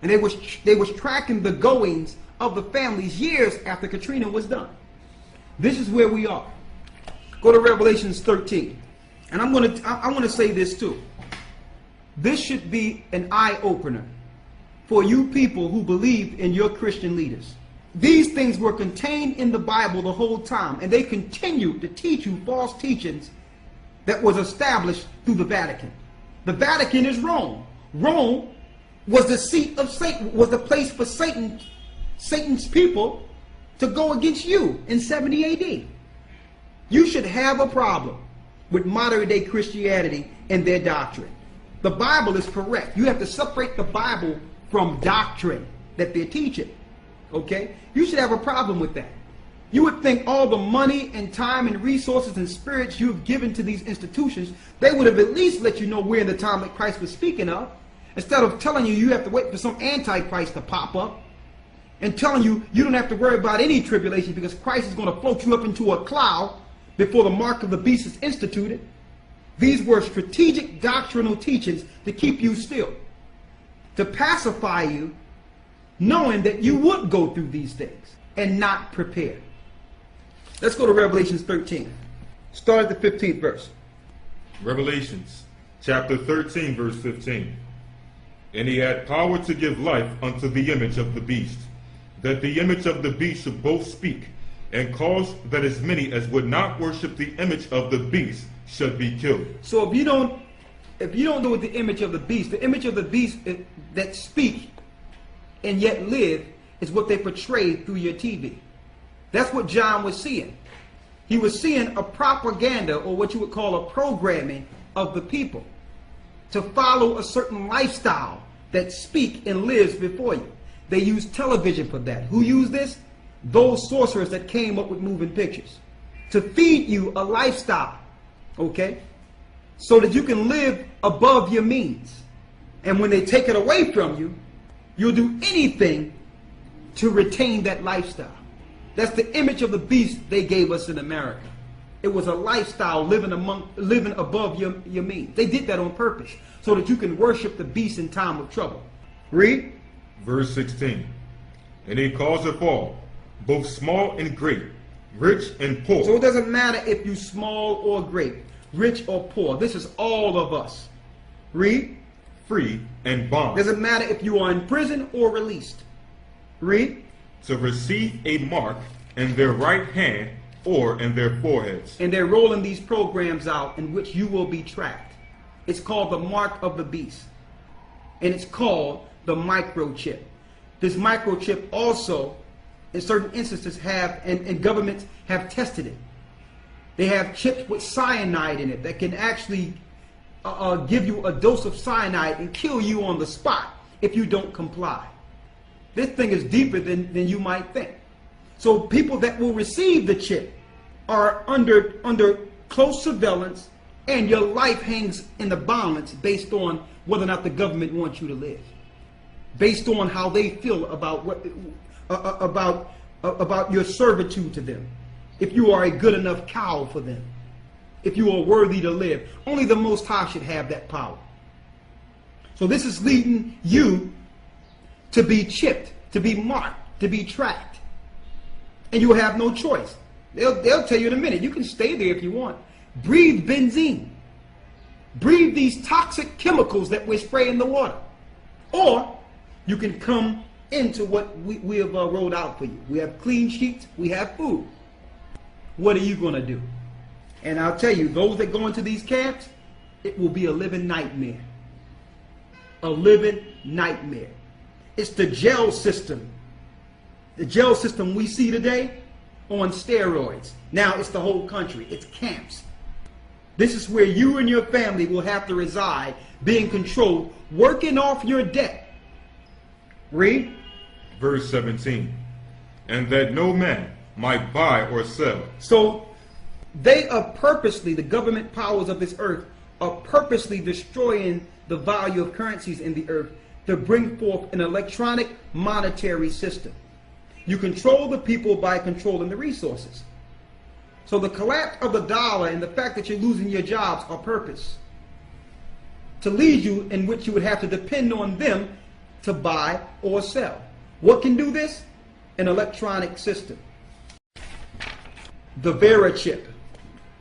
And they was tracking the goings of the families years after Katrina was done. This is where we are. Go to Revelation 13. And I want to say this too. This should be an eye-opener for you people who believe in your Christian leaders. These things were contained in the Bible the whole time, and they continue to teach you false teachings that was established through the Vatican. The Vatican is Rome. Rome was the seat of Satan, was the place for Satan's people to go against you in 70 AD. You should have a problem with modern day Christianity and their doctrine. The Bible is correct. You have to separate the Bible from doctrine that they're teaching. Okay? You should have a problem with that. You would think all the money and time and resources and spirits you've given to these institutions, they would have at least let you know we're in the time that Christ was speaking of, instead of telling you have to wait for some antichrist to pop up and telling you don't have to worry about any tribulation because Christ is going to float you up into a cloud before the mark of the beast is instituted. These were strategic doctrinal teachings to keep you still, to pacify you, knowing that you would go through these things and not prepare. Let's go to Revelation 13. Start at the 15th verse. Revelations chapter 13 verse 15. And he had power to give life unto the image of the beast, that the image of the beast should both speak, and cause that as many as would not worship the image of the beast should be killed. So if you don't do it the image of the beast that speak and yet live is what they portray through your TV. That's what John was seeing. He was seeing a propaganda, or what you would call a programming of the people to follow a certain lifestyle that speak and lives before you. They use television for that. Who used this? Those sorcerers that came up with moving pictures to feed you a lifestyle, okay, so that you can live above your means. And when they take it away from you, you'll do anything to retain that lifestyle. That's the image of the beast they gave us in America. It was a lifestyle living above your means. They did that on purpose so that you can worship the beast in time of trouble. Read. Verse 16. And he causeth all, both small and great, rich and poor. So it doesn't matter if you small or great, rich or poor. This is all of us. Read. Free and bond. Doesn't matter if you are in prison or released. Read. To receive a mark in their right hand or in their foreheads. And they're rolling these programs out in which you will be tracked. It's called the mark of the beast. And it's called the microchip. This microchip also, in certain instances, and governments have tested it. They have chips with cyanide in it that can actually give you a dose of cyanide and kill you on the spot if you don't comply. This thing is deeper than you might think. So people that will receive the chip are under close surveillance, and your life hangs in the balance based on whether or not the government wants you to live, based on how they feel about about your servitude to them, if you are a good enough cow for them, if you are worthy to live. Only the Most High should have that power. So this is leading you to be chipped, to be marked, to be tracked. And you will have no choice. They'll tell you in a minute, you can stay there if you want. Breathe benzene. Breathe these toxic chemicals that we spray in the water. Or you can come into what we have rolled out for you. We have clean sheets, we have food. What are you going to do? And I'll tell you, those that go into these camps, it will be a living nightmare. A living nightmare. It's the jail system. The jail system we see today on steroids. Now it's the whole country. It's camps. This is where you and your family will have to reside, being controlled, working off your debt. Read. Verse 17. And that no man might buy or sell. So they are purposely, the government powers of this earth are purposely destroying the value of currencies in the earth to bring forth an electronic monetary system. You control the people by controlling the resources. So the collapse of the dollar and the fact that you're losing your jobs are purpose to lead you in which you would have to depend on them to buy or sell. What can do this? An electronic system. The Vera chip,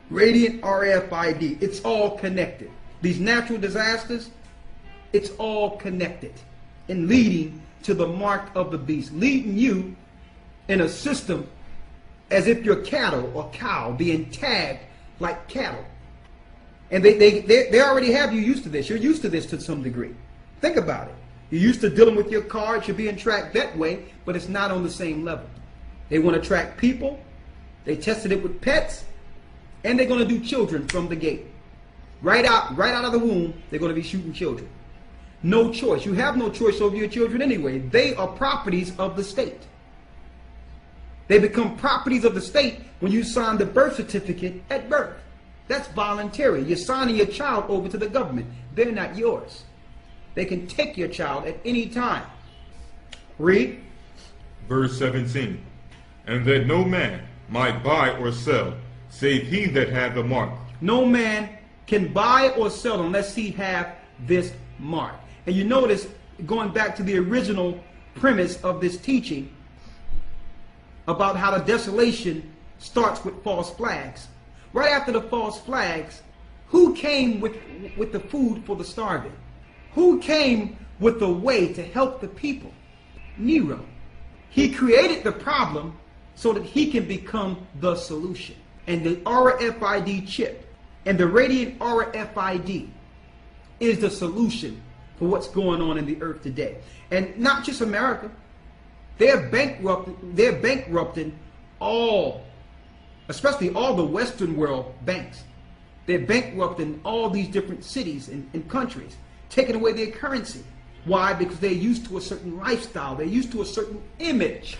radiant RFID, it's all connected. These natural disasters, it's all connected and leading to the mark of the beast, leading you in a system as if you're cattle or cow being tagged like cattle. And they already have you used to this. You're used to this to some degree. Think about it. You're used to dealing with your cards. You're being tracked that way, but it's not on the same level. They want to track people. They tested it with pets, and they're going to do children from the gate. Right out of the womb, they're going to be shooting children. No choice. You have no choice over your children anyway. They are properties of the state. They become properties of the state when you sign the birth certificate at birth. That's voluntary. You're signing your child over to the government. They're not yours. They can take your child at any time. Read. Verse 17. And that no man might buy or sell, save he that had the mark. No man can buy or sell unless he have this mark. And you notice, going back to the original premise of this teaching, about how the desolation starts with false flags. Right after the false flags, who came with the food for the starving? Who came with the way to help the people? Nero. He created the problem so that he can become the solution. And the RFID chip and the radiant RFID is the solution for what's going on in the earth today. And not just America. They're bankrupting all, especially all the Western world banks. They're bankrupting all these different cities and countries, taking away their currency. Why? Because they're used to a certain lifestyle. They're used to a certain image.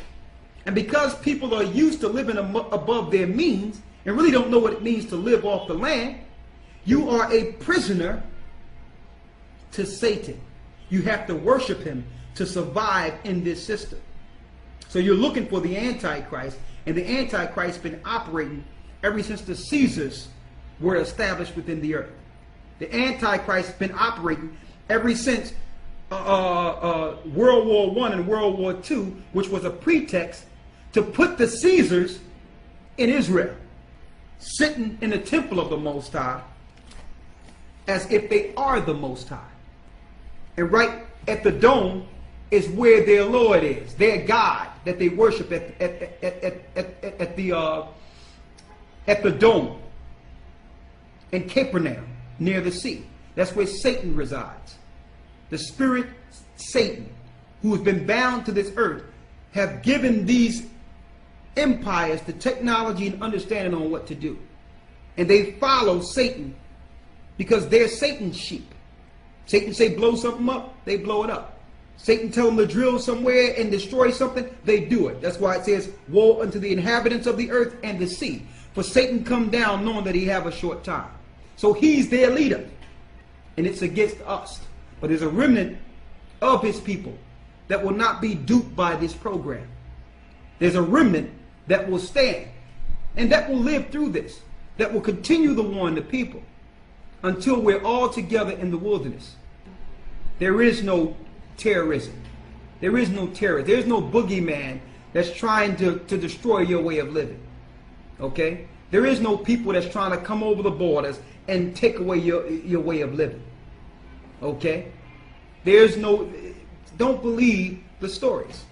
And because people are used to living above their means and really don't know what it means to live off the land, you are a prisoner to Satan. You have to worship him to survive in this system. So you're looking for the Antichrist, and the Antichrist has been operating ever since the Caesars were established within the earth. The Antichrist has been operating ever since World War I and World War II, which was a pretext to put the Caesars in Israel, sitting in the temple of the Most High, as if they are the Most High. And right at the dome is where their Lord is, their God that they worship at the dome in Capernaum, near the sea. That's where Satan resides. The spirit Satan, who has been bound to this earth, have given these empires the technology and understanding on what to do. And they follow Satan because they're Satan's sheep. Satan say blow something up, they blow it up. Satan tell them to drill somewhere and destroy something, they do it. That's why it says, woe unto the inhabitants of the earth and the sea. For Satan come down knowing that he have a short time. So he's their leader. And it's against us. But there's a remnant of his people that will not be duped by this program. There's a remnant that will stand and that will live through this, that will continue to warn the people until we're all together in the wilderness. There is no terrorism. There is no terror. There's no boogeyman that's trying to destroy your way of living. Okay? There is no people that's trying to come over the borders and take away your way of living. Okay? There's no, don't believe the stories.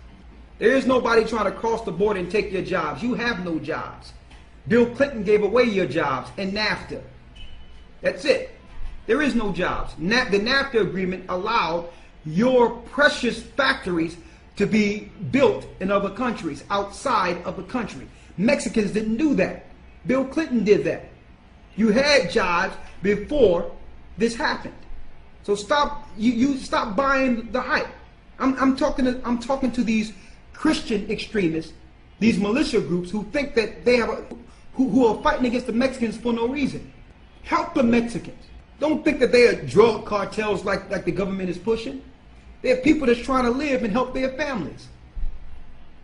There is nobody trying to cross the border and take your jobs. You have no jobs. Bill Clinton gave away your jobs in NAFTA. That's it. There is no jobs. The NAFTA agreement allowed your precious factories to be built in other countries, outside of the country. Mexicans didn't do that. Bill Clinton did that. You had jobs before this happened. So stop. You stop buying the hype. I'm talking to these Christian extremists, these militia groups who think that they have who are fighting against the Mexicans for no reason. Help the Mexicans. Don't think that they are drug cartels like the government is pushing. They're people that's trying to live and help their families.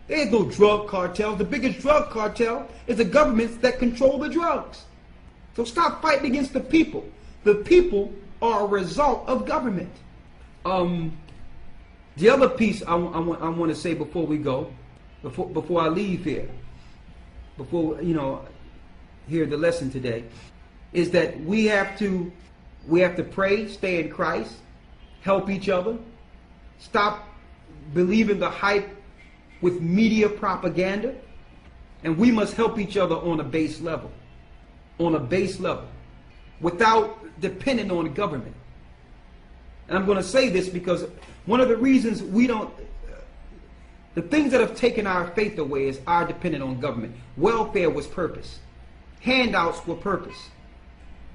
There's no drug cartels. The biggest drug cartel is the governments that control the drugs. So stop fighting against the people. The people are a result of government. The other piece I want to say before we go, before I leave here, before hear the lesson today, is that we have to pray, stay in Christ, help each other, stop believing the hype with media propaganda, and we must help each other on a base level, without depending on the government. And I'm going to say this because one of the reasons the things that have taken our faith away is our dependence on government. Welfare was purpose. Handouts were purpose.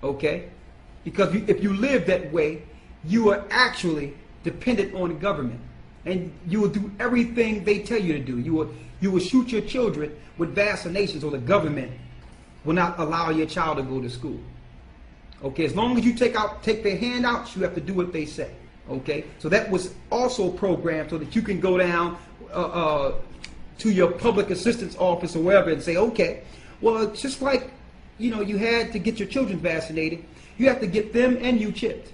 Okay? Because if you live that way, you are actually dependent on the government. And you will do everything they tell you to do. You will shoot your children with vaccinations, so the government will not allow your child to go to school. Okay, as long as you take their handouts, you have to do what they say. Okay, so that was also programmed so that you can go down to your public assistance office or wherever and say, okay, well, it's just like you had to get your children vaccinated, you have to get them and you chipped.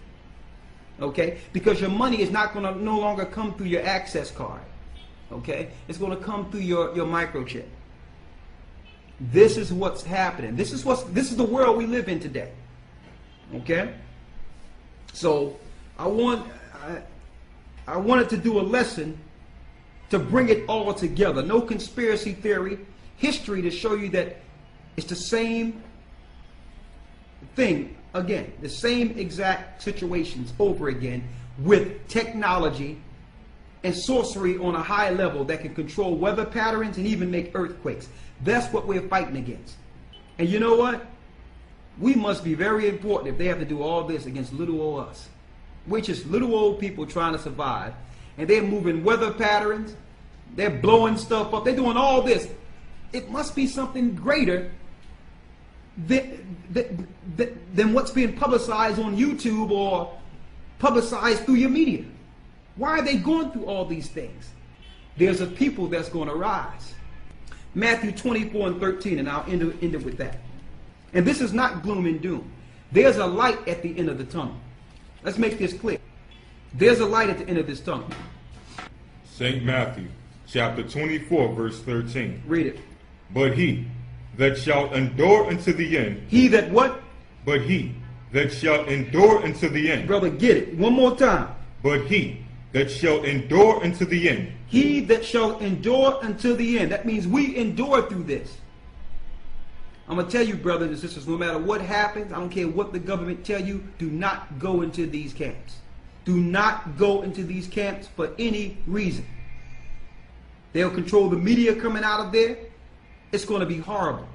Okay, because your money is not going to no longer come through your access card. Okay, it's going to come through your microchip. This is what's happening. This is the world we live in today. Okay, so I wanted to do a lesson to bring it all together. No conspiracy theory, history to show you that it's the same thing again, the same exact situations over again with technology and sorcery on a high level that can control weather patterns and even make earthquakes. That's what we're fighting against. And you know what? We must be very important if they have to do all this against little old us. We're just little old people trying to survive. And they're moving weather patterns. They're blowing stuff up. They're doing all this. It must be something greater than what's being publicized on YouTube or publicized through your media. Why are they going through all these things? There's a people that's going to rise. Matthew 24:13, and I'll end it with that. And this is not gloom and doom. There's a light at the end of the tunnel. Let's make this clear. There's a light at the end of this tunnel. St. Matthew, chapter 24, verse 13. Read it. But he that shall endure unto the end. He that what? But he that shall endure unto the end. Brother, get it. One more time. But he that shall endure unto the end. He that shall endure until the end. That means we endure through this. I'm going to tell you, brothers and sisters, no matter what happens, I don't care what the government tell you, do not go into these camps. Do not go into these camps for any reason. They'll control the media coming out of there. It's going to be horrible.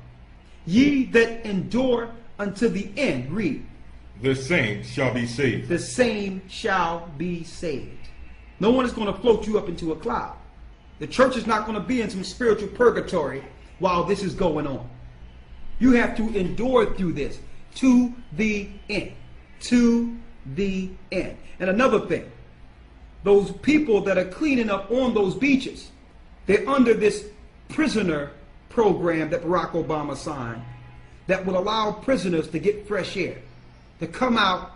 Ye that endure unto the end, read. the same shall be saved. The same shall be saved. No one is going to float you up into a cloud. The church is not going to be in some spiritual purgatory while this is going on. You have to endure through this to the end. To the end. And another thing, those people that are cleaning up on those beaches, they're under this prisoner program that Barack Obama signed that will allow prisoners to get fresh air, to come out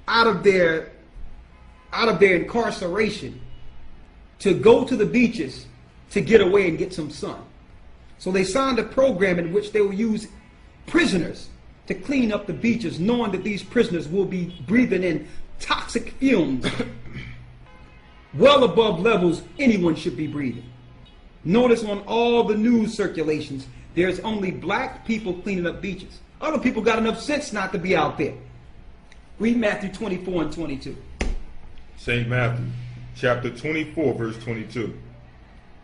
of their incarceration, to go to the beaches to get away and get some sun. So they signed a program in which they will use prisoners to clean up the beaches, knowing that these prisoners will be breathing in toxic fumes well above levels anyone should be breathing. Notice on all the news circulations, there's only black people cleaning up beaches. Other people got enough sense not to be out there. Read Matthew 24 and 22. St. Matthew, chapter 24, verse 22.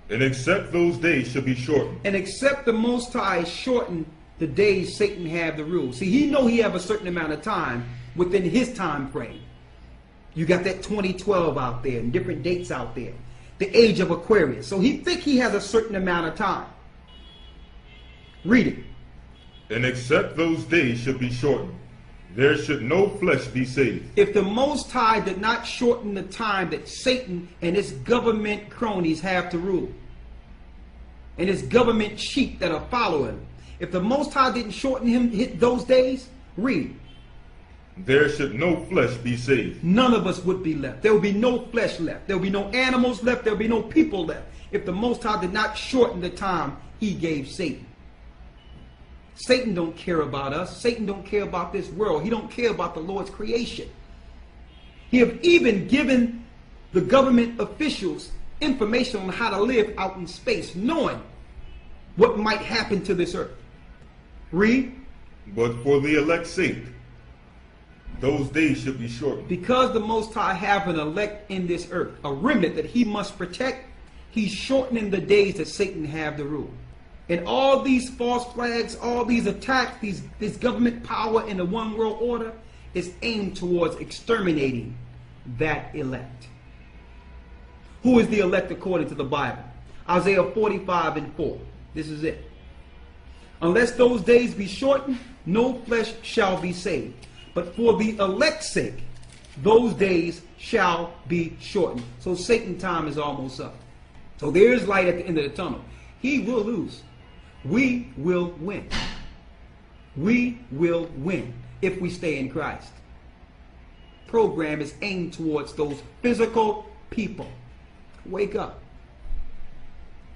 And except those days shall be shortened. And except the Most High shorten the days Satan have the rule. See, he know he have a certain amount of time within his time frame. You got that 2012 out there and different dates out there. The age of Aquarius. So he think he has a certain amount of time. Read it. And except those days should be shortened, there should no flesh be saved. If the Most High did not shorten the time that Satan and his government cronies have to rule, and his government sheep that are following him, if the Most High didn't shorten him those days, read. There should no flesh be saved. None of us would be left. There will be no flesh left. There will be no animals left. There will be no people left. If the Most High did not shorten the time he gave Satan. Satan don't care about us. Satan don't care about this world. He don't care about the Lord's creation. He have even given the government officials information on how to live out in space, knowing what might happen to this earth. Read. But for the elect's sake, those days should be shortened. Because the Most High have an elect in this earth, a remnant that he must protect, he's shortening the days that Satan have to rule. And all these false flags, all these attacks, this government power in the one world order is aimed towards exterminating that elect. Who is the elect according to the Bible? Isaiah 45 and 4. This is it. Unless those days be shortened, no flesh shall be saved. But for the elect's sake, those days shall be shortened. So Satan's time is almost up. So there is light at the end of the tunnel. He will lose. We will win. We will win if we stay in Christ. Program is aimed towards those physical people. Wake up.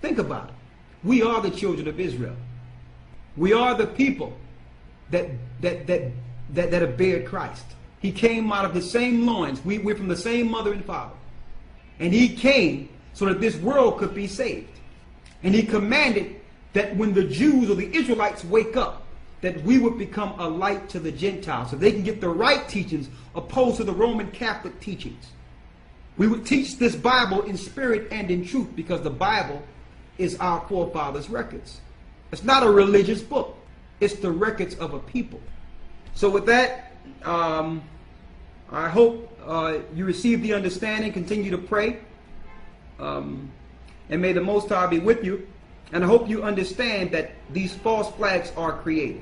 Think about it. We are the children of Israel. We are the people that have bared Christ. He came out of the same loins. We're from the same mother and father. And he came so that this world could be saved. And he commanded that when the Jews or the Israelites wake up, that we would become a light to the Gentiles so they can get the right teachings opposed to the Roman Catholic teachings. We would teach this Bible in spirit and in truth because the Bible is our forefathers' records. It's not a religious book. It's the records of a people. So with that, I hope you receive the understanding, continue to pray, and may the Most High be with you. And I hope you understand that these false flags are created.